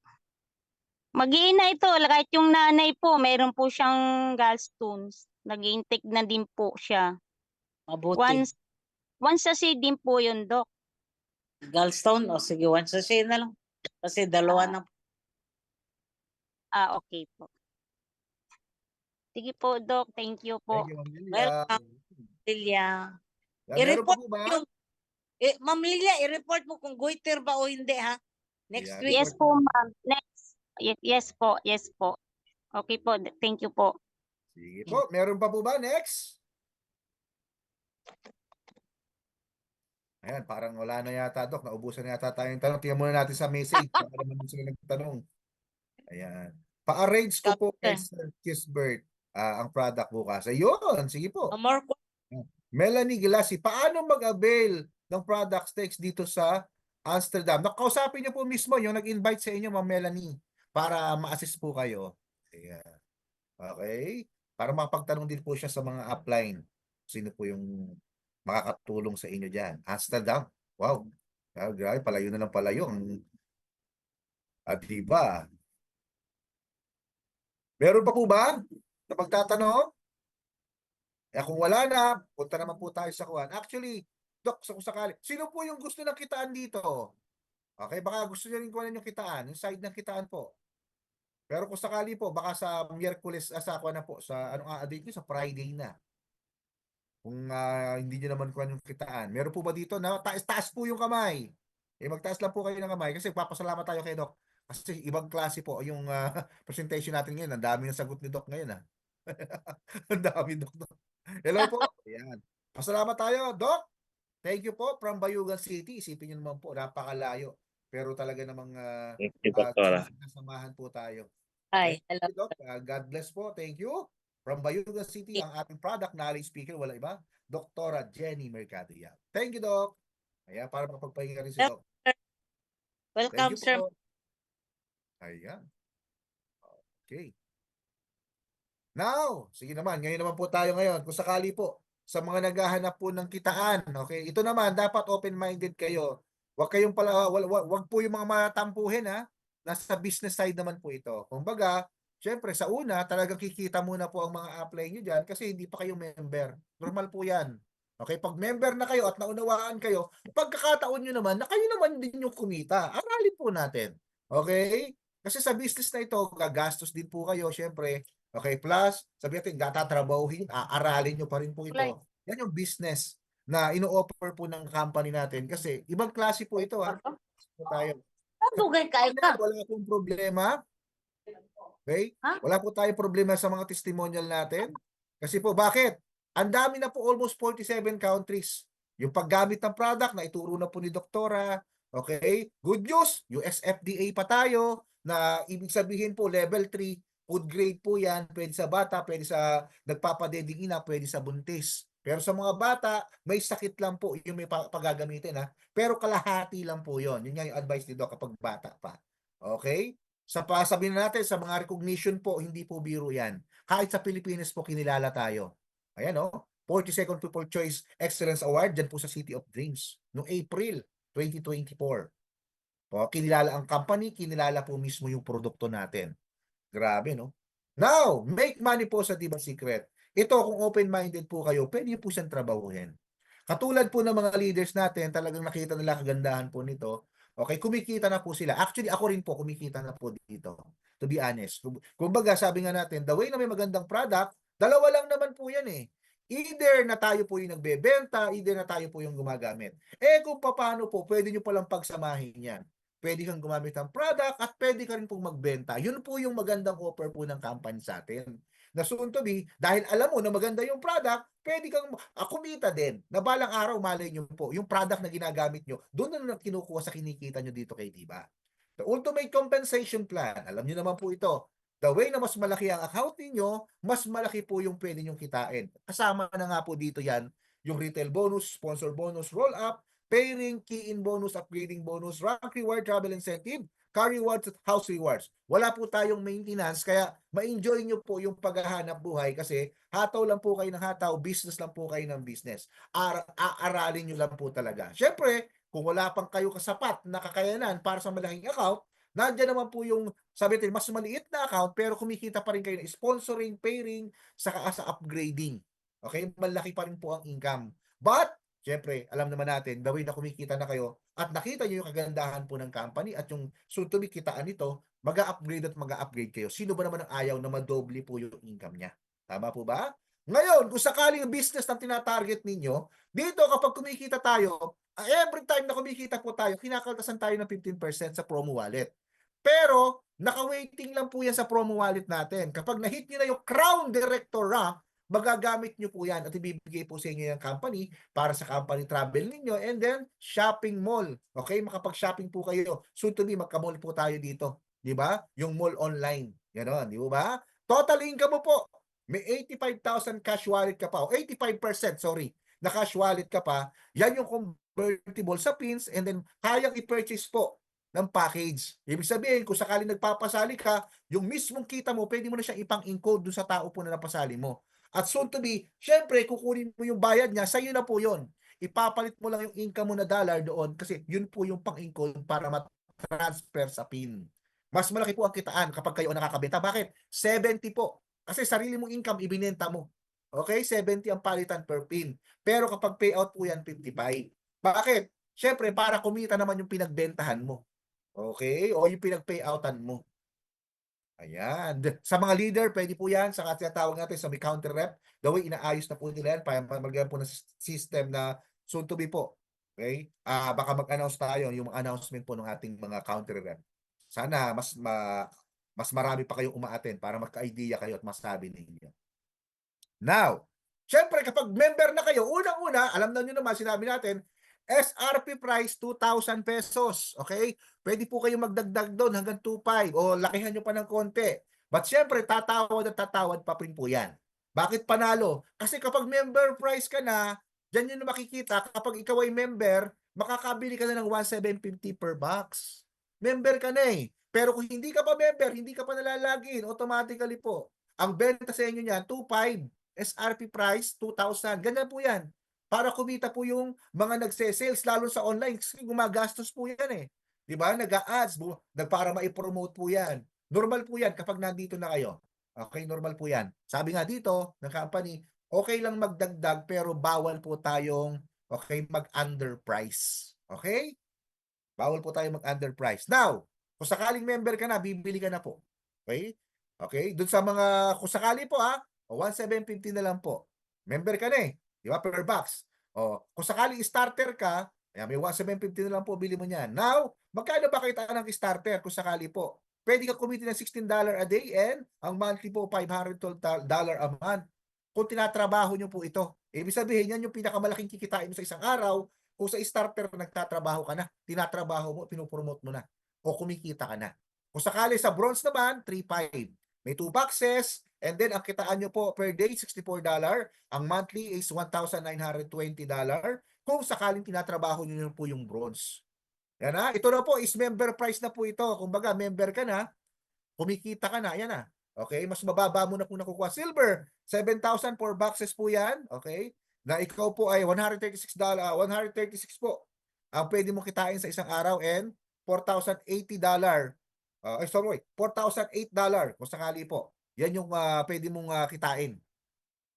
Mag-iina ito, kahit yung nanay po, meron po siyang gallstones. Nag-intake na din po siya.
Mabuti.
Once sachet din po yun, Doc.
Gallstone. Sige, once a day na lang. Kasi dalawa na.
Okay po. Sige po, Doc. Thank you po.
Thank you, Ma'am Lilia.
Welcome, Lilia.
Meron pa
I-report
po ba?
yung... Ma'am Lilia, i-report mo kung goiter ba o hindi, ha? Next
Yeah,
week.
Yes po, ma'am. Next. Yes po. Yes po. Okay po. Thank you po.
Sige po. Meron pa po ba? Next? Ayan, parang wala na yata, Doc. Naubusan na yata tayong tanong. Tingnan muna natin sa message. Baka naman sila nagtanong. Ayan. Pa-arrange ko po kay Sir Kisbert ang product bukas. Ayun, sige po.
No more
Melanie Gilasi, paano mag-avail ng product stakes dito sa Amsterdam? Nakausapin niyo po mismo yung nag-invite sa inyo, Ma'am Melanie, para ma-assist po kayo. Ayan. Okay? Para makapagtanong din po siya sa mga upline. Sino po yung makakatulong sa inyo dyan? Amsterdam. Wow. Grabe, palayo na lang palayo. Diba? Meron pa po ba na pagtatanong? Kung wala na, punta naman po tayo sa kuwan. Actually, Doc, kung sakali, sino po yung gusto ng kitaan dito? Okay, baka gusto niyo rin kuhanin yung kitaan, yung side ng kitaan po. Pero kung sakali po, baka sa Miyerkules, sa kuwan na po, sa anong date nyo, sa Friday na. Kung hindi niyo naman kuhanin yung kitaan. Meron po ba dito na taas po yung kamay? Magtaas lang po kayo ng kamay kasi papasalamat tayo kay Doc. Kasi ibang klase po yung presentation natin ngayon. Ang dami ng sagot ni Doc ngayon. Ang dami, Doc. Hello po. Ayan. Pasalamat tayo, Doc. Thank you po from Bayugan City. Isipin niyo naman po, napakalayo. Pero talaga namang sinasamahan po tayo.
Hi.
Okay,
Hello.
Doc. God bless po. Thank you. From Bayugan City, ang ating product knowledge speaker, wala iba, Dr. Jenny Mercado. Thank you, Doc. Ayan, para makapagpahinga rin si Doc.
Welcome,
Thank you
sir.
po. Ayan. Okay. Now, sige naman, ngayon naman po tayo ngayon. Kung sakali po, sa mga naghahanap po ng kitaan, okay? Ito naman, dapat open-minded kayo. Huwag kayong wag po yung mga matampuhin, ha? Nasa business side naman po ito. Kumbaga, syempre, sa una, talagang kikita muna po ang mga apply nyo dyan kasi hindi pa kayo member. Normal po yan. Okay, pag member na kayo at naunawaan kayo, pagkakataon nyo naman na kayo naman din yung kumita. Aralin po natin. Okay? Kasi sa business na ito, gagastos din po kayo, syempre. Okay, plus, sabi natin, tatrabahuhin, aaralin nyo pa rin po ito. Yan yung business na ino-offer po ng company natin. Kasi ibang klase po ito, ha? Tayo.
Dugay kayo ka.
Wala akong problema. Okay?
Ha?
Wala po tayong problema sa mga testimonial natin. Kasi po, bakit? Ang dami na po, almost 47 countries. Yung paggamit ng product na ituro na po ni Doktora. Okay? Good news, US FDA pa tayo na ibig sabihin po, level 3, food grade po yan. Pwede sa bata, pwede sa nagpapadeding ina, pwede sa buntis. Pero sa mga bata, may sakit lang po yung may pagagamitin, ha? Pero kalahati lang po yon. Yun nga yung advice ni Doc kapag bata pa. Okay? Sabihin natin, sa mga recognition po, hindi po biro yan. Kahit sa Pilipinas po, kinilala tayo. Ayan, 42nd People Choice Excellence Award, dyan po sa City of Dreams, noong April 2024. Kinilala ang company, kinilala po mismo yung produkto natin. Grabe, no? Now, make money po sa Diba Secret. Ito, kung open-minded po kayo, pwede po siyang trabahuhin. Katulad po ng mga leaders natin, talagang nakita nila kagandahan po nito. Okay, kumikita na po sila. Actually, ako rin po, kumikita na po dito. To be honest. Kumbaga, sabi nga natin, the way na may magandang product, dalawa lang naman po yan eh. Either na tayo po yung nagbebenta, either na tayo po yung gumagamit. Eh kung paano po, pwede nyo palang pagsamahin yan. Pwede kang gumamit ng product at pwede ka rin pong magbenta. Yun po yung magandang offer po ng company sa atin. Na soon to be, dahil alam mo na maganda yung product, pwede kang kumita din. Na balang araw, malay nyo po, yung product na ginagamit nyo, doon na kinukuha sa kinikita nyo dito kay Diba. The ultimate compensation plan, alam nyo naman po ito, the way na mas malaki ang account ninyo, mas malaki po yung pwede nyong kitain. Kasama na nga po dito yan, yung retail bonus, sponsor bonus, roll-up, pairing, key-in bonus, upgrading bonus, rank reward, travel incentive, car rewards, at house rewards. Wala po tayong maintenance, kaya ma-enjoy nyo po yung paghahanap buhay kasi hataw lang po kayo ng hataw, business lang po kayo ng business. Aaralin nyo lang po talaga. Siyempre, kung wala pang kayo kasapat na kakayanan para sa malaking account, nandiyan naman po yung, sabi natin, mas maliit na account pero kumikita pa rin kayo ng sponsoring, pairing, saka sa upgrading. Okay? Malaki pa rin po ang income. But, syempre, alam naman natin, the way na kumikita na kayo at nakita nyo yung kagandahan po ng company at yung soon to be kitaan nito, mag-upgrade at mag-upgrade kayo. Sino ba naman ang ayaw na madoble po yung income niya? Tama po ba? Ngayon, kung sakaling business na tinatarget ninyo, dito kapag kumikita tayo, every time na kumikita po tayo, kinakaltasan tayo ng 15% sa promo wallet. Pero, naka-waiting lang po yan sa promo wallet natin. Kapag na-hit nyo na yung Crown Director rank, magagamit nyo po yan at ibibigay po sa inyo yung company para sa company travel ninyo and then shopping mall. Okay? Makapag-shopping po kayo. Soon to be, magka-mall po tayo dito. Di ba? Yung mall online. Ganon. Di ba? Total income mo po. May 85,000 cash wallet ka pa. O 85%, sorry. Na cash wallet ka pa. Yan yung convertible sa pins and then kayang i-purchase po ng package. Ibig sabihin, kung sakaling nagpapasali ka, yung mismong kita mo, pwede mo na siyang ipang-encode dun sa tao po na napasali mo. At soon to be, syempre, kukunin mo yung bayad niya, sa'yo na po yun. Ipapalit mo lang yung income mo na dollar doon kasi yun po yung pang-encode para ma-transfer sa PIN. Mas malaki po ang kitaan kapag kayo nakakabenta. Bakit? 70 po. Kasi sarili mong income, ibinenta mo. Okay? 70 ang palitan per PIN. Pero kapag payout po yan, 55. Bakit? Syempre, para kumita naman yung pinagbentahan mo. Okay? O yung pinag-payoutan mo. Ayan. Sa mga leader, pwede po yan. Sa tinatawag natin sa may counter rep. The way inaayos na po nila yan. Magyan po ng system na soon to be po. Okay? Baka mag-announce tayo yung announcement po ng ating mga counter rep. Sana mas marami pa kayong umaattend para magka-idea kayo at masabi ninyo. Now, syempre kapag member na kayo, unang-una, alam na nyo naman, sinabi natin, SRP price, 2,000 pesos. Okay? Pwede po kayo magdagdag doon hanggang 2,500 o lakihan nyo pa ng konti. But syempre, tatawad at tatawad pa rin po yan. Bakit panalo? Kasi kapag member price ka na, dyan yun makikita, kapag ikaw ay member, makakabili ka na ng 1,750 per box. Member ka na eh. Pero kung hindi ka pa member, hindi ka pa nalalagin, automatically po. Ang benta sa inyo niyan, 2,500. SRP price, 2,000. Ganyan po yan. Para kumita po yung mga nagse-sales, lalo sa online, kasi gumagastos po yan eh. Diba? Nag-a-ads, para ma-promote po yan. Normal po yan kapag nandito na kayo. Okay, normal po yan. Sabi nga dito, ng company, okay lang magdagdag, pero bawal po tayong, mag-underprice. Okay? Bawal po tayong mag-underprice. Now, kung sakaling member ka na, bibili ka na po. Okay? Okay? Doon sa mga, kung sakali po 1,750 na lang po. Member ka na eh. Di ba? Per box. Kung sakaling starter ka, may 1,750 na lang po, bili mo niyan. Now, magkano ba kita ng starter kung sakali po? Pwede ka kumita ng $16 a day and ang monthly po, $512 a month. Kung tinatrabaho nyo po ito. Ibig sabihin, yan yung pinakamalaking kikitain mo sa isang araw. Kung sa starter, nagtatrabaho ka na, tinatrabaho mo, pinupromote mo na, o kumikita ka na. Kung sakali sa bronze naman, 3,500. May 2 boxes, and then ang kitaan nyo po per day, $64. Ang monthly is $1,920 kung sakaling tinatrabaho nyo po yung bronze. Yan na. Ito na po is member price na po ito. Kung baga, member ka na, kumikita ka na, yan na. Okay? Mas mababa mo na po nakukuha. Silver, 7,000 4 boxes po yan. Okay? Na ikaw po ay $136 po ang pwede mo kitain sa isang araw and $4,080 $4,008 kung sakali po. Yan yung pwede mong kitain.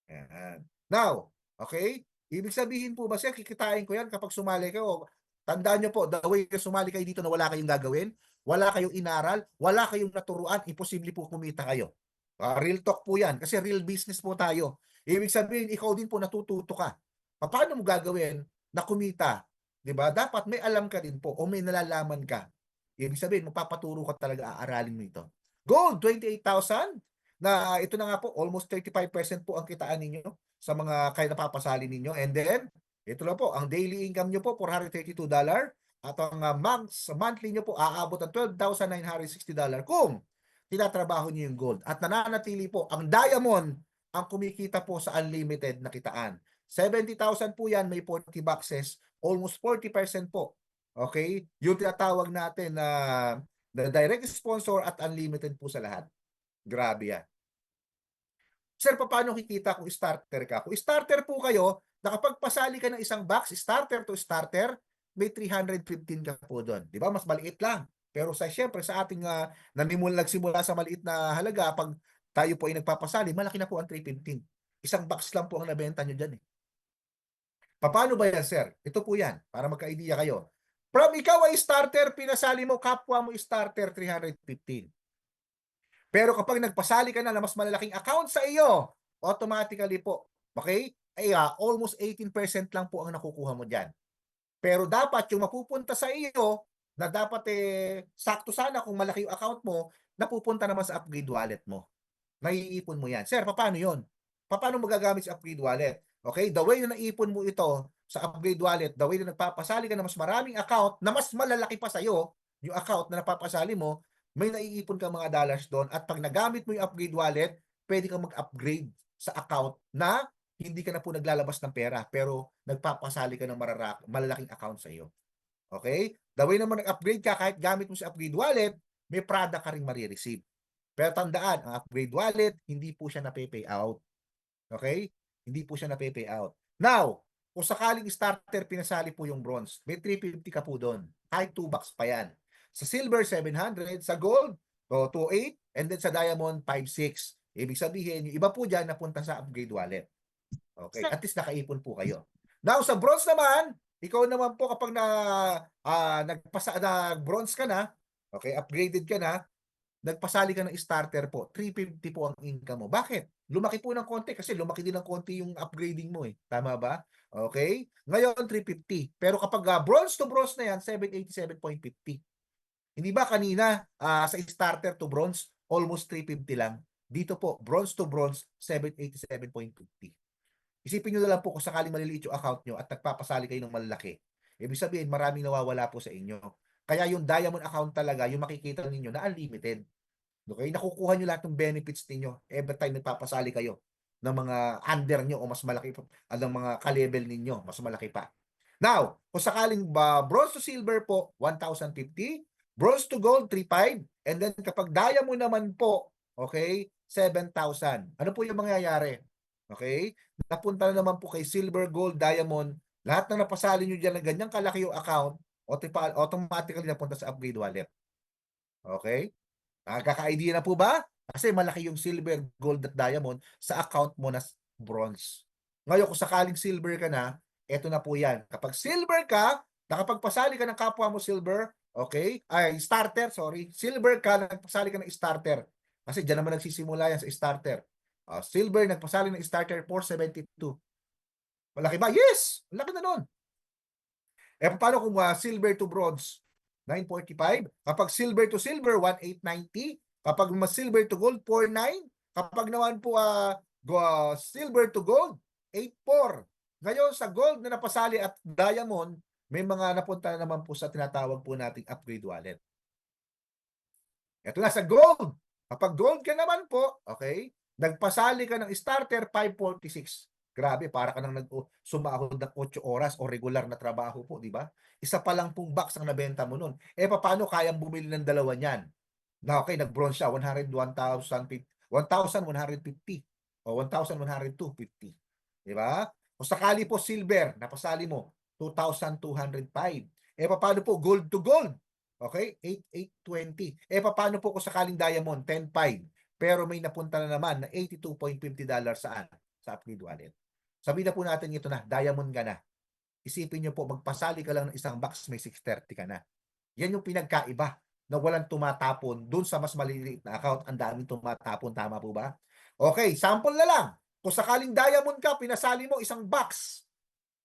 Yan. Now, okay? Ibig sabihin po ba siya, kikitain ko yan kapag sumali kayo. Tandaan nyo po, the way sumali kayo dito na wala kayong gagawin, wala kayong inaral, wala kayong naturuan, imposible po kumita kayo. Real talk po yan kasi real business po tayo. Ibig sabihin, ikaw din po natututo ka. Paano mo gagawin na kumita? 'Di ba? Dapat may alam ka din po o may nalalaman ka. Ibig sabihin, magpapaturo ka talaga, aaralin mo ito. Gold, 28,000. Na ito na nga po, almost 35% po ang kitaan ninyo sa mga kaya napapasali ninyo. And then, ito na po, ang daily income nyo po, $432. At ang monthly nyo po, aabot ng $12,960 kung tinatrabaho nyo yung gold. At nananatili po, ang diamond, ang kumikita po sa unlimited na kitaan. 70,000 po yan, may 40 boxes, almost 40% po. Okay? Yung tinatawag natin na direct sponsor at unlimited po sa lahat. Grabe yan. Sir, paano kikita kung starter ka? Kung starter po kayo, nakapagpasali ka ng isang box, starter to starter, may 315 ka po doon. Di ba? Mas maliit lang. Pero syempre, sa ating nagsimula sa maliit na halaga, pag tayo po ay nagpapasali, malaki na po ang 315. Isang box lang po ang nabenta nyo dyan. Paano ba yan, sir? Ito po yan, para magka-idea kayo. From ikaw ay starter, pinasali mo, kapwa mo starter, 315. Pero kapag nagpasali ka na mas malalaking account sa iyo, automatically po, okay? Ay almost 18% lang po ang nakukuha mo diyan. Pero dapat yung mapupunta sa iyo na dapat sakto sana kung malaki yung account mo, napupunta naman sa upgrade wallet mo. Naiipon mo yan. Sir, paano yon? Paano mo gagamit sa upgrade wallet? Okay? The way na naipon mo ito sa upgrade wallet, the way na nagpapasali ka na mas maraming account na mas malalaki pa sa iyo, yung account na napapasali mo, may naiipon ka mga dollars doon at pag nagamit mo yung upgrade wallet, pwede kang mag-upgrade sa account na hindi ka na po naglalabas ng pera pero nagpapasali ka ng malalaking account sa iyo. Okay? The way naman nag-upgrade ka, kahit gamit mo sa upgrade wallet, may product ka rin marireceive. Pero tandaan, ang upgrade wallet, hindi po siya na-pay out. Okay? Hindi po siya na-pay out. Now, kung sakaling starter, pinasali po yung bronze, may 350 ka po doon. Kahit 2 bucks pa yan. Sa silver, 700. Sa gold, 28. And then sa diamond, 5.6. Ibig sabihin, yung iba po dyan napunta sa upgrade wallet. Okay, at least nakaipon po kayo. Now, sa bronze naman, ikaw naman po kapag nag-bronze ka na, okay, upgraded ka na, nagpasali ka ng starter po, 350 po ang income mo. Bakit? Lumaki po ng konti kasi lumaki din ng konti yung upgrading mo eh. Tama ba? Okay? Ngayon, 350. Pero kapag bronze to bronze na yan, 787.50. Hindi ba kanina sa starter to bronze, almost 350 lang? Dito po, bronze to bronze, 787.50. Isipin nyo na lang po kung sakaling maliliit yung account nyo at nagpapasali kayo ng malalaki. Ibig sabihin, maraming nawawala po sa inyo. Kaya yung diamond account talaga, yung makikita ninyo na unlimited. Okay? Nakukuha nyo lahat ng benefits ninyo every time nagpapasali kayo ng mga under nyo o mas malaki pa, ng mga ka-level ninyo, mas malaki pa. Now, kung sakaling bronze to silver po, 1,050, bronze to gold, 3,500, and then kapag diamond naman po, okay, 7,000. Ano po yung mangyayari? Okay? Napunta na naman po kay silver, gold, diamond, lahat na napasali nyo dyan na ganyang kalaki yung account, automatically napunta sa upgrade wallet. Okay? Nakaka-idea na po ba? Kasi malaki yung silver, gold at diamond sa account mo na bronze. Ngayon, kung sakaling silver ka na, eto na po yan. Kapag silver ka, nakapagpasali ka ng kapwa mo silver, okay? Ay, starter, sorry. Silver ka, nagpasali ka ng starter. Kasi dyan naman nagsisimula yan sa starter. Silver, nagpasali ng starter, 472. Malaki ba? Yes! Malaki na nun. Paano kung silver to bronze? 945. Kapag silver to silver, 1890. Kapag mas silver to gold, 49. Kapag naman po silver to gold, 84. Ngayon sa gold na napasali at diamond, may mga napunta na naman po sa tinatawag po nating upgrade wallet. Ito na sa gold. Kapag gold ka naman po, okay, nagpasali ka ng starter, 546. Grabe, para ka nang sumahod ng 8 oras o regular na trabaho po, di ba? Isa pa lang pong box ang nabenta mo nun. Paano kayang bumili ng dalawa niyan? Na okay, nag-bronze siya, 101,150 o 1,102.50. Di ba? O sakali po silver, napasali mo, 2,205. Paano po gold to gold? Okay, 8,820. Paano po kung sakaling diamond, 10,500. Pero may napunta na naman na $82.50 saan? Sa upgrade wallet. Sabihin na po natin ito na, diamond ka na. Isipin nyo po, magpasali ka lang ng isang box, may 630 ka na. Yan yung pinagkaiba na walang tumatapon. Doon sa mas maliliit na account, ang daming tumatapon. Tama po ba? Okay, sample na lang. Kung sakaling diamond ka, pinasali mo isang box.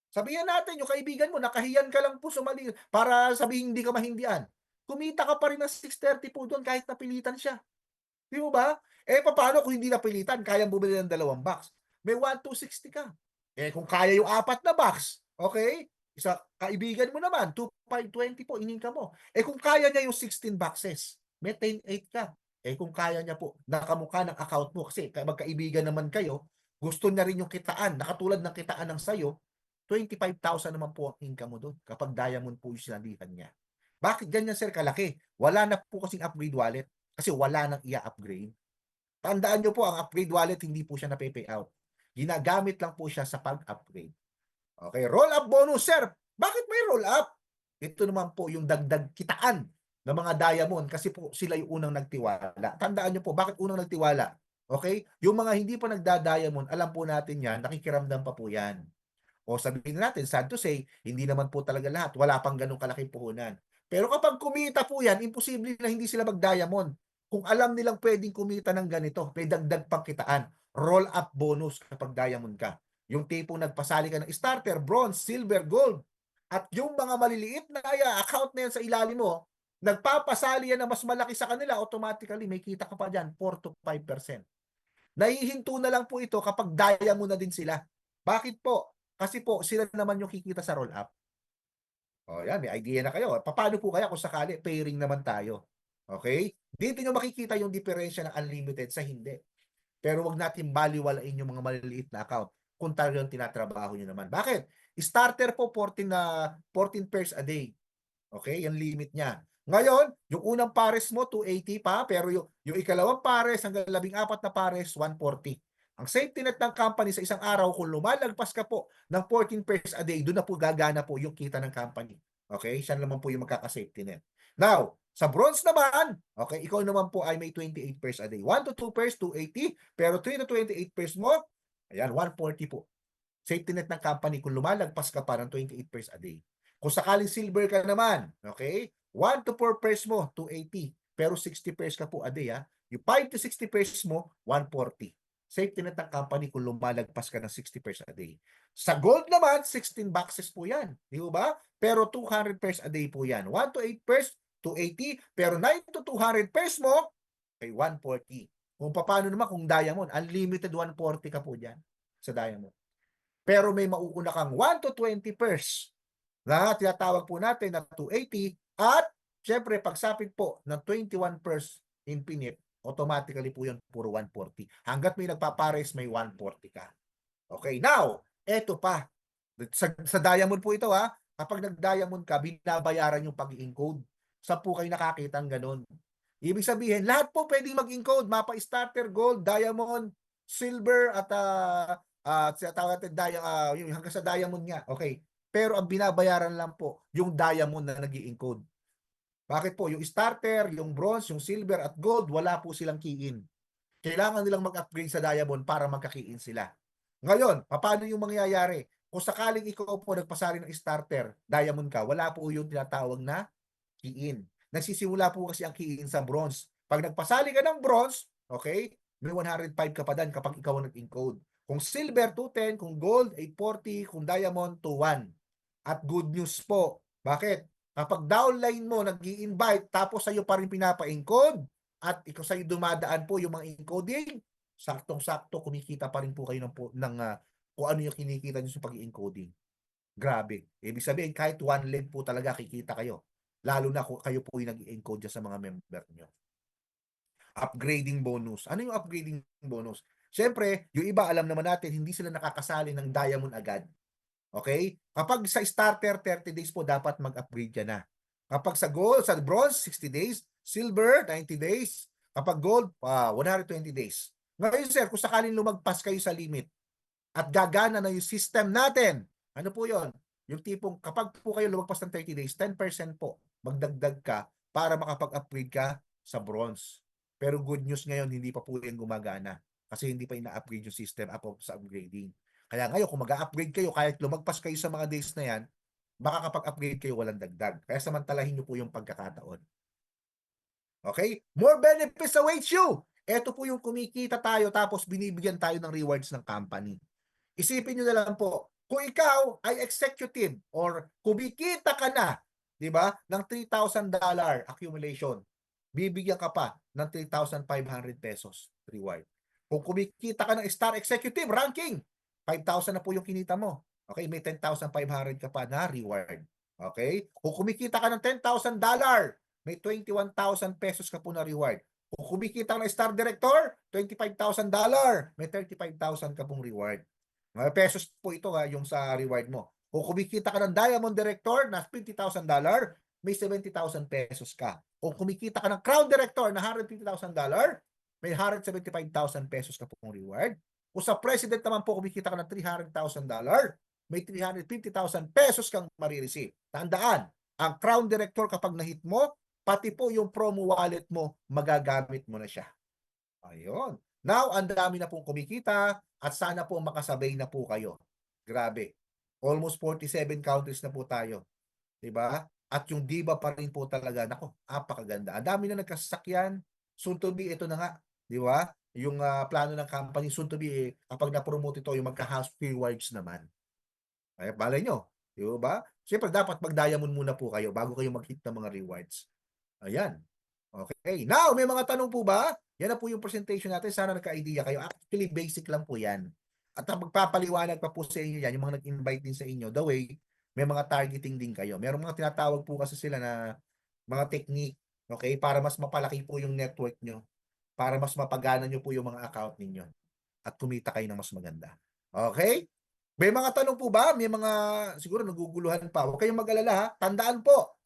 Sabihin natin, yung kaibigan mo, nakahiyan ka lang po sumali para sabihin hindi ka mahindian. Kumita ka pa rin ng 630 po doon kahit napilitan siya. Di mo ba? Paano kung hindi napilitan, kayang bumili ng 2 box? May 1,260 ka. Kung kaya yung 4 na box, okay? Isa kaibigan mo naman, 2,520 po, ininka mo. Kung kaya niya yung 16 boxes, may 10,800 ka. Kung kaya niya po, nakamukha ng account mo, kasi magkaibigan naman kayo, gusto niya rin yung kitaan, nakatulad ng kitaan ng sayo, 25,000 naman po ang income mo doon kapag diamond po yung sinalihan niya. Bakit ganyan, sir, kalaki? Wala na po kasing upgrade wallet kasi wala nang i-upgrade. Tandaan nyo po, ang upgrade wallet hindi po siya na-pay out. Ginagamit lang po siya sa pag-upgrade. Okay, roll-up bonus, sir. Bakit may roll-up? Ito naman po yung dagdag kitaan ng mga diamond kasi po sila yung unang nagtiwala. Tandaan nyo po, bakit unang nagtiwala? Okay? Yung mga hindi pa nagda-diamond, alam po natin yan, nakikiramdam pa po yan. O sabihin natin, sad to say, hindi naman po talaga lahat. Wala pang ganun kalaking puhunan. Pero kapag kumita po yan, imposible na hindi sila mag-diamond. Kung alam nilang pwedeng kumita ng ganito, may dagdag pang kitaan. Roll-up bonus kapag diamond ka. Yung tipong nagpasali ka ng starter, bronze, silver, gold. At yung mga maliliit na account na yan sa ilalim mo, nagpapasali yan na mas malaki sa kanila, automatically may kita ka pa dyan, 4 to 5%. Nahihinto na lang po ito kapag diamond na din sila. Bakit po? Kasi po, sila naman yung kikita sa roll-up. O yan, may idea na kayo. Paano po kaya kung sakali, pairing naman tayo? Okay? Dito nyo makikita yung diferensya ng unlimited sa hindi. Pero wag natin baliwalain yung mga maliliit na account kung talagang tinatrabaho nyo naman. Bakit? Starter po 14 pairs a day. Okay? Yung limit niya. Ngayon, yung unang pares mo, 280 pa, pero yung ikalawang pares hanggang 14 na pares, 140. Ang safety net ng company sa isang araw, kung lumalagpas ka po ng 14 pairs a day, doon na po gagana po yung kita ng company. Okay? Siya naman po yung magkaka-safety net. Now, sa bronze naman, okay, ikaw naman po ay may 28 pairs a day. 1 to 2 pairs, 280. Pero 3 to 28 pairs mo, ayan, 140 po. Safety net ng company kung lumalagpas ka pa ng 28 pairs a day. Kung sakaling silver ka naman, okay, 1 to 4 pairs mo, 280. Pero 60 pairs ka po a day, ha? Yung 5 to 60 pairs mo, 140. Safety net ng company kung lumalagpas ka ng 60 pairs a day. Sa gold naman, 16 boxes po yan. Di ba? Pero 200 pairs a day po yan. 1 to 8 pairs, 280. Pero 9 to 200 pairs mo, ay 140. Kung paano naman kung diamond, unlimited 140 ka po dyan sa diamond. Pero may mauuna kang 1 to 20 pairs na tinatawag po natin na 280 at syempre pagsapit po ng 21 pairs infinite, automatically po yun puro 140. Hanggat may nagpapares, may 140 ka. Okay, now, eto pa. Sa diamond po ito, ha. Kapag nag-diamond ka, binabayaran yung pag-i-encode. Sa po kayo nakakita ng ganun. Ibig sabihin, lahat po pwedeng mag-encode. Mapa starter, gold, diamond, silver, at yung hanggang sa diamond nga. Okay. Pero ang binabayaran lang po, yung diamond na nag-i-encode. Bakit po? Yung starter, yung bronze, yung silver at gold, wala po silang key-in. Kailangan nilang mag-upgrade sa diamond para magka-key-in sila. Ngayon, paano yung mangyayari? Kung sakaling ikaw po nagpasali ng starter, diamond ka, wala po yung tinatawag na key-in. Nagsisimula po kasi ang key-in sa bronze. Pag nagpasali ka ng bronze, okay, may 105 ka pa dan kapag ikaw ang nag-encode. Kung silver, 210. Kung gold, 840. Kung diamond, 21. At good news po. Bakit? Kapag downline mo, nag-i-invite, tapos sa'yo pa rin pinapa-encode, at ikaw sa'yo dumadaan po yung mga encoding, saktong-sakto, kumikita pa rin po kayo ng kung ano yung kinikita nyo sa pag-i-encoding. Grabe. Ibig sabihin, kahit one leg po talaga kikita kayo. Lalo na kung kayo po yung nag-i-encode sa mga member nyo. Upgrading bonus. Ano yung upgrading bonus? Siyempre, yung iba alam naman natin, hindi sila nakakasali ng diamond agad. Okay? Kapag sa starter, 30 days po dapat mag-upgrade ka na. Kapag sa gold, sa bronze, 60 days. Silver, 90 days. Kapag gold, 120 days. Ngayon, sir, kung sakaling lumagpas kayo sa limit at gagana na yung system natin, ano po yon? Yung tipong kapag po kayo lumagpas ng 30 days, 10% po magdagdag ka para makapag-upgrade ka sa bronze. Pero good news ngayon, hindi pa po yan gumagana kasi hindi pa ina-upgrade yung system sa upgrading. Kaya ngayon, kung mag-upgrade kayo, kahit lumagpas kayo sa mga days na yan, makakapag-upgrade kayo walang dagdag. Kaya samantalahin nyo po yung pagkakataon. Okay? More benefits awaits you! Ito po yung kumikita tayo tapos binibigyan tayo ng rewards ng company. Isipin nyo na lang po, kung ikaw ay executive or kumikita ka na, di ba, ng $3,000 accumulation, bibigyan ka pa ng 3,500 pesos reward. Kung kumikita ka ng star executive ranking, 5,000 na po yung kinita mo. Okay, may 10,500 ka pa na reward. Okay? Kung kumikita ka ng $10,000, may 21,000 pesos ka po na reward. Kung kumikita ka ng star director, $25,000, may 35,000 ka pong reward. Mga pesos po ito yung sa reward mo. Kung kumikita ka ng diamond director na $50,000, may 70,000 pesos ka. Kung kumikita ka ng crown director na $150,000, may 175,000 pesos ka pong reward. Kung sa president naman po kumikita ka ng $300,000, may 350,000 pesos kang marireceive. Tandaan, ang crown director kapag na-hit mo, pati po yung promo wallet mo, magagamit mo na siya. Ayun. Now, ang dami na pong kumikita at sana po makasabay na po kayo. Grabe. Almost 47 countries na po tayo. 'Di ba? At yung diba pa rin po talaga. Nako, apakaganda. Ang dami na nagkasakyan. Soon to be, ito na nga. 'Di ba? Yung plano ng company, soon to be, kapag na-promote ito, yung magka-house rewards naman. Ay, balay nyo. 'Di ba? Siyempre, dapat mag-diamond muna po kayo bago kayo mag-hit ng mga rewards. Ayan. Okay. Now, may mga tanong po ba? Yan na po yung presentation natin. Sana nagka-idea kayo. Actually, basic lang po yan. At magpapaliwanag pa po sa inyo yan, yung mga nag-invite din sa inyo. The way, may mga targeting din kayo. Merong mga tinatawag po kasi sila na mga technique, okay? Para mas mapalaki po yung network nyo. Para mas mapagana nyo po yung mga account ninyo. At kumita kayo ng mas maganda. Okay? May mga tanong po ba? May mga, siguro naguguluhan pa. Huwag kayong mag-alala ha. Tandaan po,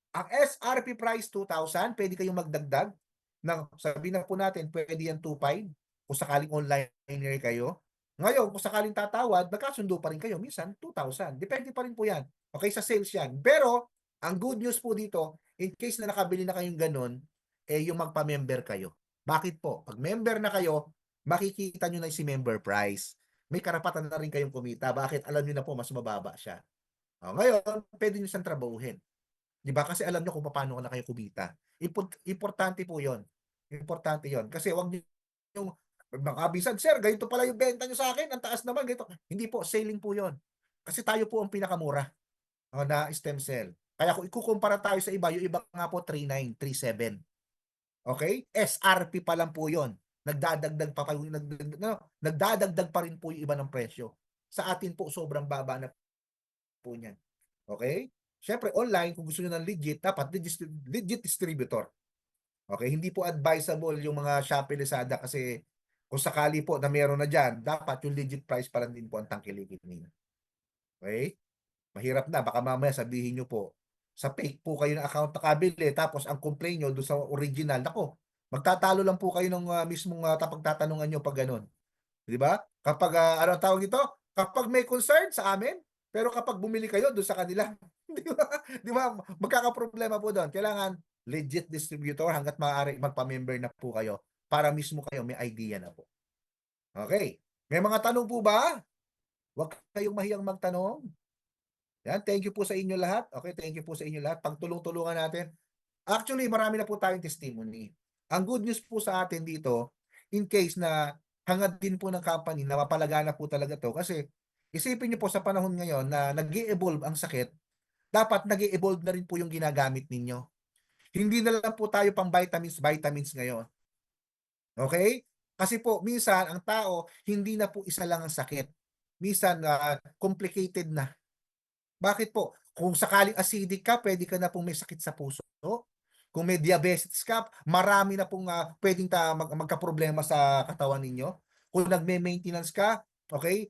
ang SRP price 2,000, pwede kayong magdagdag ng, sabihin na po natin, pwede yan 2,500 kung sakaling online kayo. Ngayon, kung sakaling tatawad, magkasundo pa rin kayo. Minsan, 2,000. Depende pa rin po yan. Okay, sa sales yan. Pero, ang good news po dito, in case na nakabili na kayong ganun, yung magpa-member kayo. Bakit po? Pag member na kayo, makikita nyo na si member price. May karapatan na rin kayong kumita. Bakit? Alam nyo na po, mas mababa siya. Ngayon, pwede nyo siyang trabahuhin. Di ba? Kasi alam nyo kung paano na kayo kumita. Importante po yon. Importante yon. Kasi wag nyo yung makabisan, sir, ganito pala yung benta nyo sa akin, ang taas naman, ganito. Hindi po, selling po yon. Kasi tayo po ang pinakamura na stem cell. Kaya kung ikukumpara tayo sa iba, yung iba nga po 3,900, 3,700. Okay? SRP pa lang po yon. Nagdadagdag pa rin po yung iba ng presyo. Sa atin po, sobrang baba na po niyan. Okay? Siyempre, online, kung gusto nyo ng legit, dapat legit distributor. Okay? Hindi po advisable yung mga Shopee, Lazada kasi kung sakali po na meron na dyan, dapat yung legit price pa lang din po ang tangkilikin ninyo. Okay? Mahirap na. Baka mamaya sabihin nyo po, sa fake po kayo ng account na kabili, tapos ang complaint nyo doon sa original, nako, magtatalo lang po kayo ng mismong pagtatanungan nyo pag ganun. Di ba? Kapag, ano tawag ito? Kapag may concern sa amin, pero kapag bumili kayo doon sa kanila, di ba? Di ba? Magkakaproblema po doon. Kailangan legit distributor hanggat maaari magpa-member na po kayo para mismo kayo may idea na po. Okay. May mga tanong po ba? Huwag kayong mahiyang magtanong. Yan, thank you po sa inyo lahat. Okay, thank you po sa inyo lahat. Pagtulong-tulungan natin. Actually, marami na po tayong testimony. Ang good news po sa atin dito, in case na hangad din po ng company na mapalagana po talaga to kasi isipin niyo po sa panahon ngayon na nag-i-evolve ang sakit, dapat nag-i-evolve na rin po yung ginagamit ninyo. Hindi na lang po tayo pang vitamins ngayon. Okay? Kasi po, minsan, ang tao, hindi na po isa lang ang sakit. Minsan, complicated na. Bakit po? Kung sakaling acidic ka, pwede ka na pong may sakit sa puso. Kung may diabetes ka, marami na pong pwedeng magka-problema sa katawan ninyo. Kung nagme-maintenance ka, okay?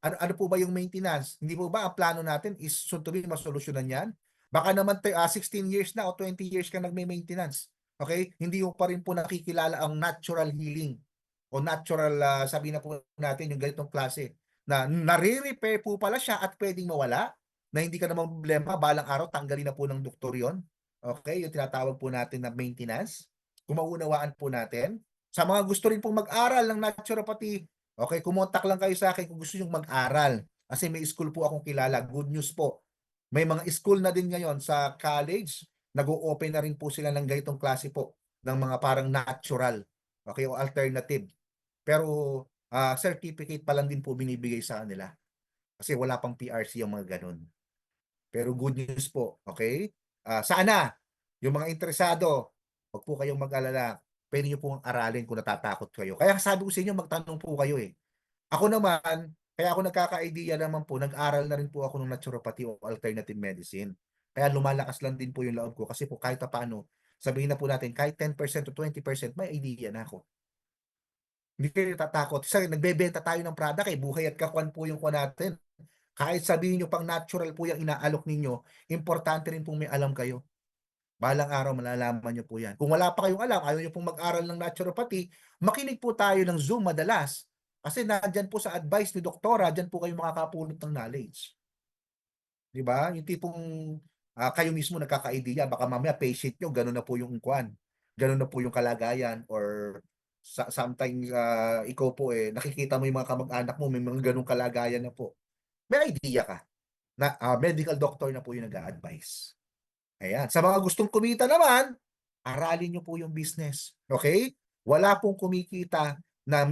Ano po ba yung maintenance? Hindi po ba ang plano natin is soon to be masolusyonan yan? Baka naman 16 years na o 20 years ka nagme-maintenance. Okay? Hindi mo pa rin po nakikilala ang natural healing o natural, sabi na po natin yung ganitong klase na nare-repair po pala siya at pwedeng mawala na hindi ka naman problema, balang araw tanggalin na po ng doktor yon. Okay? Yung tinatawag po natin na maintenance. Kung maunawaan po natin. Sa mga gusto rin pong mag-aral ng naturopathy, okay, kumontak lang kayo sa akin kung gusto nyo mag-aral. Kasi may school po akong kilala. Good news po. May mga school na din ngayon sa college. Nag-o-open na rin po sila ng ganitong klase po ng mga parang natural. Okay, o alternative. Pero certificate pa lang din po binibigay sa kanila. Kasi wala pang PRC yung mga ganun. Pero good news po, okay? Sana, yung mga interesado, huwag po kayong mag-alala. Pwede nyo pong aralin kung natatakot kayo. Kaya sabi ko sa inyo, magtanong po kayo eh. Ako naman, kaya ako nagkaka-idea naman po, nag-aral na rin po ako ng naturopathy o alternative medicine. Kaya lumalakas lang din po yung loob ko. Kasi po kahit paano, sabihin na po natin, kahit 10% to 20%, may idea na ako. Hindi kayo natatakot. Kasi nagbebenta tayo ng product eh. Buhay at kakuan po yung kuha natin. Kahit sabihin nyo pang natural po yung inaalok ninyo, importante rin pong may alam kayo. Balang araw malalaman nyo po yan. Kung wala pa kayong alam, ayaw nyo pong mag-aral ng naturopathy, makinig po tayo ng Zoom madalas. Kasi nandyan po sa advice ni doktora, dyan po kayo makakapulot ng knowledge. Di ba? Yung tipong kayo mismo nagkaka-idea, baka mamaya patient nyo, gano'n na po yung kwan. Gano'n na po yung kalagayan or sometimes ikaw po nakikita mo yung mga kamag-anak mo, may mga ganong kalagayan na po. May idea ka na medical doctor na po yung nag-a-advise. Ayan. Sa mga gustong kumita naman, aralin nyo po yung business. Okay? Wala pong kumikita na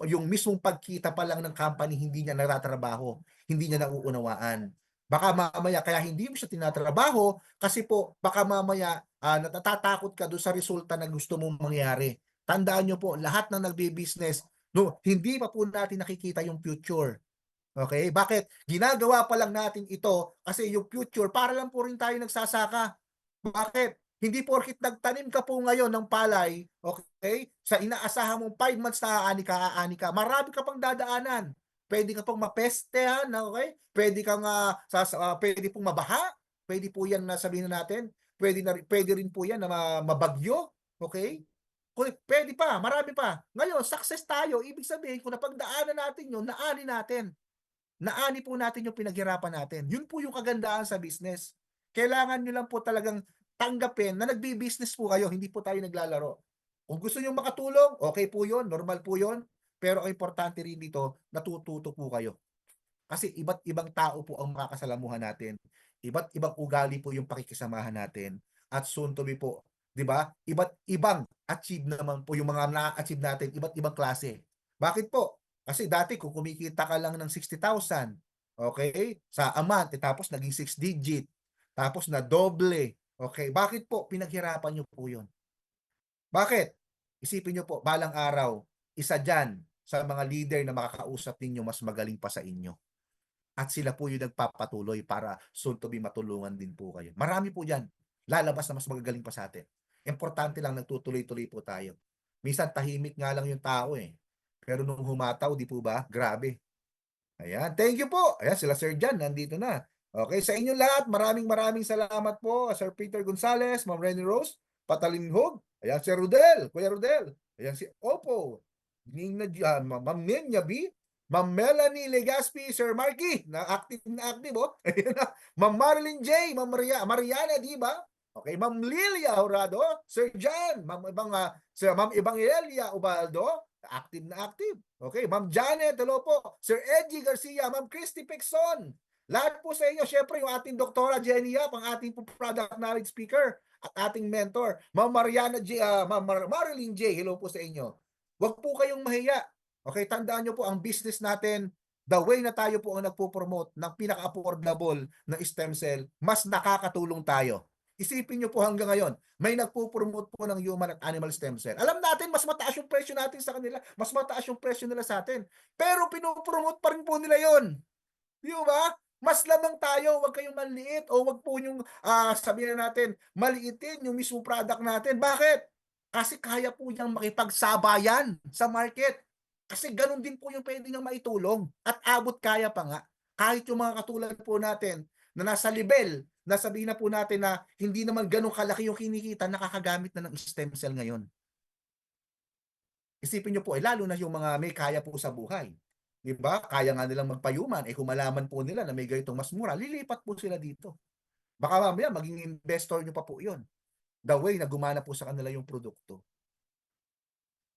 yung mismong pagkita pa lang ng company hindi niya natatrabaho, hindi niya nauunawaan. Baka mamaya kaya hindi mo siya tinatrabaho kasi po baka mamaya natatakot ka doon sa resulta na gusto mong mangyari. Tandaan nyo po, lahat ng nagbi-business, no, hindi pa po natin nakikita yung future. Okay? Bakit? Ginagawa pa lang natin ito kasi yung future, para lang po rin tayo nagsasaka. Bakit? Hindi porkit nagtanim ka po ngayon ng palay, okay? Sa inaasahan mong 5 months na aani ka, marami ka pang dadaanan. Pwede ka pang mapestehan, okay? Pwede kang pwede pong mabaha, pwede po yan na sabihin na natin, pwede rin po yan na mabagyo, okay? Pwede pa, marami pa. Ngayon, success tayo, ibig sabihin kung napagdaanan natin yun, naani natin. Naani po natin yung pinaghirapan natin. Yun po yung kagandahan sa business. Kailangan nyo lang po talagang tanggapin na nagbi-business po kayo, hindi po tayo naglalaro. Kung gusto nyo makatulong, okay po yun, normal po yun. Pero ang importante rin dito, natututo po kayo. Kasi iba't ibang tao po ang makakasalamuhan natin. Iba't ibang ugali po yung pakikisamahan natin. At soon to be po, di ba? Iba't ibang achieve naman po yung mga na-achieve natin, iba't ibang klase. Bakit po? Kasi dati kung kumikita ka lang ng 60,000, okay, sa a month, tapos naging 6 digit, tapos na doble, okay, bakit po? Pinaghirapan nyo po yun. Bakit? Isipin nyo po, balang araw, isa dyan sa mga leader na makakausap ninyo mas magaling pa sa inyo. At sila po yung nagpapatuloy para soon to be matulungan din po kayo. Marami po dyan. Lalabas na mas magagaling pa sa atin. Importante lang nagtutuloy-tuloy po tayo. Minsan tahimik nga lang yung tao eh. Pero nung humataw, di po ba? Grabe. Ayan. Thank you po. Ayan, sila Sir Jan, nandito na. Okay, sa inyo lahat, maraming salamat po. Sir Peter Gonzales, Ma'am Renny Rose, Patalinhog. Ayan, Sir Rudel, Kuya Rudel. Ayan, si Opo. Ma'am Nenya B. Ma'am Melanie Legaspi, Sir Marky, na active oh. Ayan na. Ma'am Marilyn J, Ma'am Mariana, di ba? Okay, Ma'am Lilia Horado, Sir Jan, Sir Ma'am Evangelia Ubaldo, active na active. Okay, Ma'am Janet, hello po. Sir Edgy Garcia, Ma'am Christy Pexon. Lahat po sa inyo, syempre yung ating Doktora Jenny Yap, ang ating product knowledge speaker at ating mentor. Ma'am Mariana J, Ma'am Marilyn J, hello po sa inyo. Huwag po kayong mahiya. Okay, tandaan nyo po ang business natin, the way na tayo po ang nagpo-promote ng pinaka-affordable na stem cell, mas nakakatulong tayo. Isipin nyo po hanggang ngayon, may nagpo-promote po ng human at animal stem cell. Alam natin, mas mataas yung presyo natin sa kanila, mas mataas yung presyo nila sa atin. Pero pinopromote pa rin po nila yon. Di ba? Mas lamang tayo, wag kayong maliit o wag po yung sabihin na natin, maliitin yung mismo product natin. Bakit? Kasi kaya po niyang makipagsabayan sa market. Kasi ganun din po yung pwede niyang maitulong. At abot kaya pa nga. Kahit yung mga katulad po natin na nasa level, na sabihin na po natin na hindi naman ganun kalaki yung kinikita, nakakagamit na ng stem cell ngayon. Isipin niyo po, lalo na yung mga may kaya po sa buhay. Diba? Kaya nga nilang magpayuman. Kung malaman po nila na may ganitong mas mura, lilipat po sila dito. Baka mamaya maging investor nyo pa po yun. The way na gumana po sa kanila yung produkto.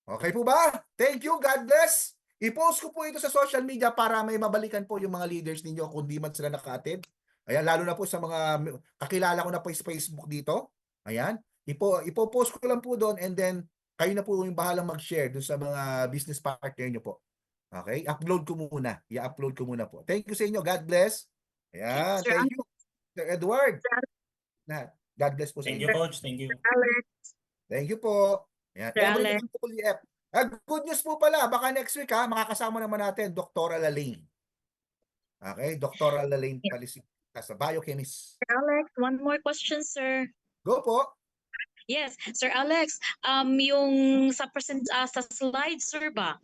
Okay po ba? Thank you. God bless. I-post ko po ito sa social media para may mabalikan po yung mga leaders ninyo kung di man sila naka-attend. Ayan, lalo na po sa mga kakilala ko na po sa Facebook dito. Ayan. Ipo-post ko lang po doon and then kayo na po yung bahalang mag-share doon sa mga business partner nyo po. Okay? Upload ko muna. I-upload ko muna po. Thank you sa inyo. God bless. Ayan.
Sir
Thank you, Sir Edward. God bless po sa
Thank
inyo.
you, Coach. Thank you.
Alex.
Thank you po. Ayan.
Sir
Every
Alex.
WF. Good news po pala. Baka next week makakasama naman natin Dr. Lalaine. Okay? Dr. Lalaine Palisita sa biochemist.
Sir Alex, one more question, sir.
Go po.
Yes, Sir Alex, yung sa slides, sir ba?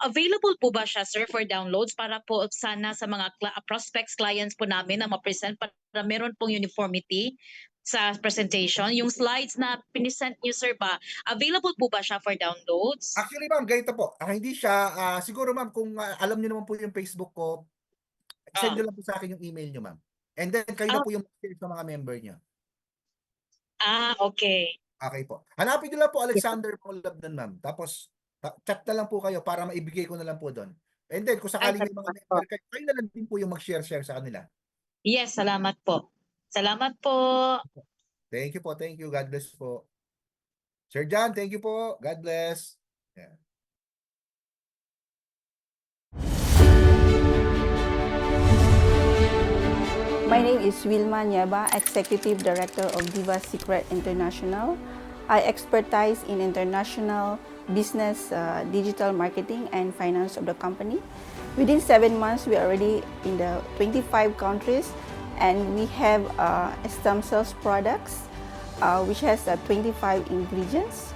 Available po ba siya, sir, for downloads para po sana sa mga prospects, clients po namin na ma-present para meron pong uniformity sa presentation? Yung slides na pinisent niyo, sir ba, available po ba siya for downloads?
Actually, ma'am, ganito po. Hindi siya, siguro ma'am, kung alam niyo naman po yung Facebook ko, send niyo lang po sa akin yung email niyo, ma'am. And then, kayo na po yung share sa mga member niyo.
Okay.
Okay po. Hanapin niyo lang po Alexander Molab doon, ma'am. Tapos, chat na lang po kayo para maibigay ko na lang po doon. And then, kung sakaling may mga member, kayo na lang din po yung mag-share sa kanila.
Yes, salamat po. Salamat po.
Thank you po. Thank you. God bless po. Sir John, thank you po. God bless. Yeah.
My name is Wilma Nieba, Executive Director of Diva Secret International. I expertise in international business, digital marketing, and finance of the company. Within 7 months, we are already in the 25 countries, and we have stem cells products, which has 25 ingredients.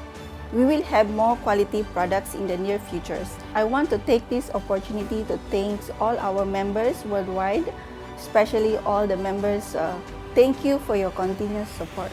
We will have more quality products in the near future. I want to take this opportunity to thank all our members worldwide, especially all the members. Thank you for your continuous support.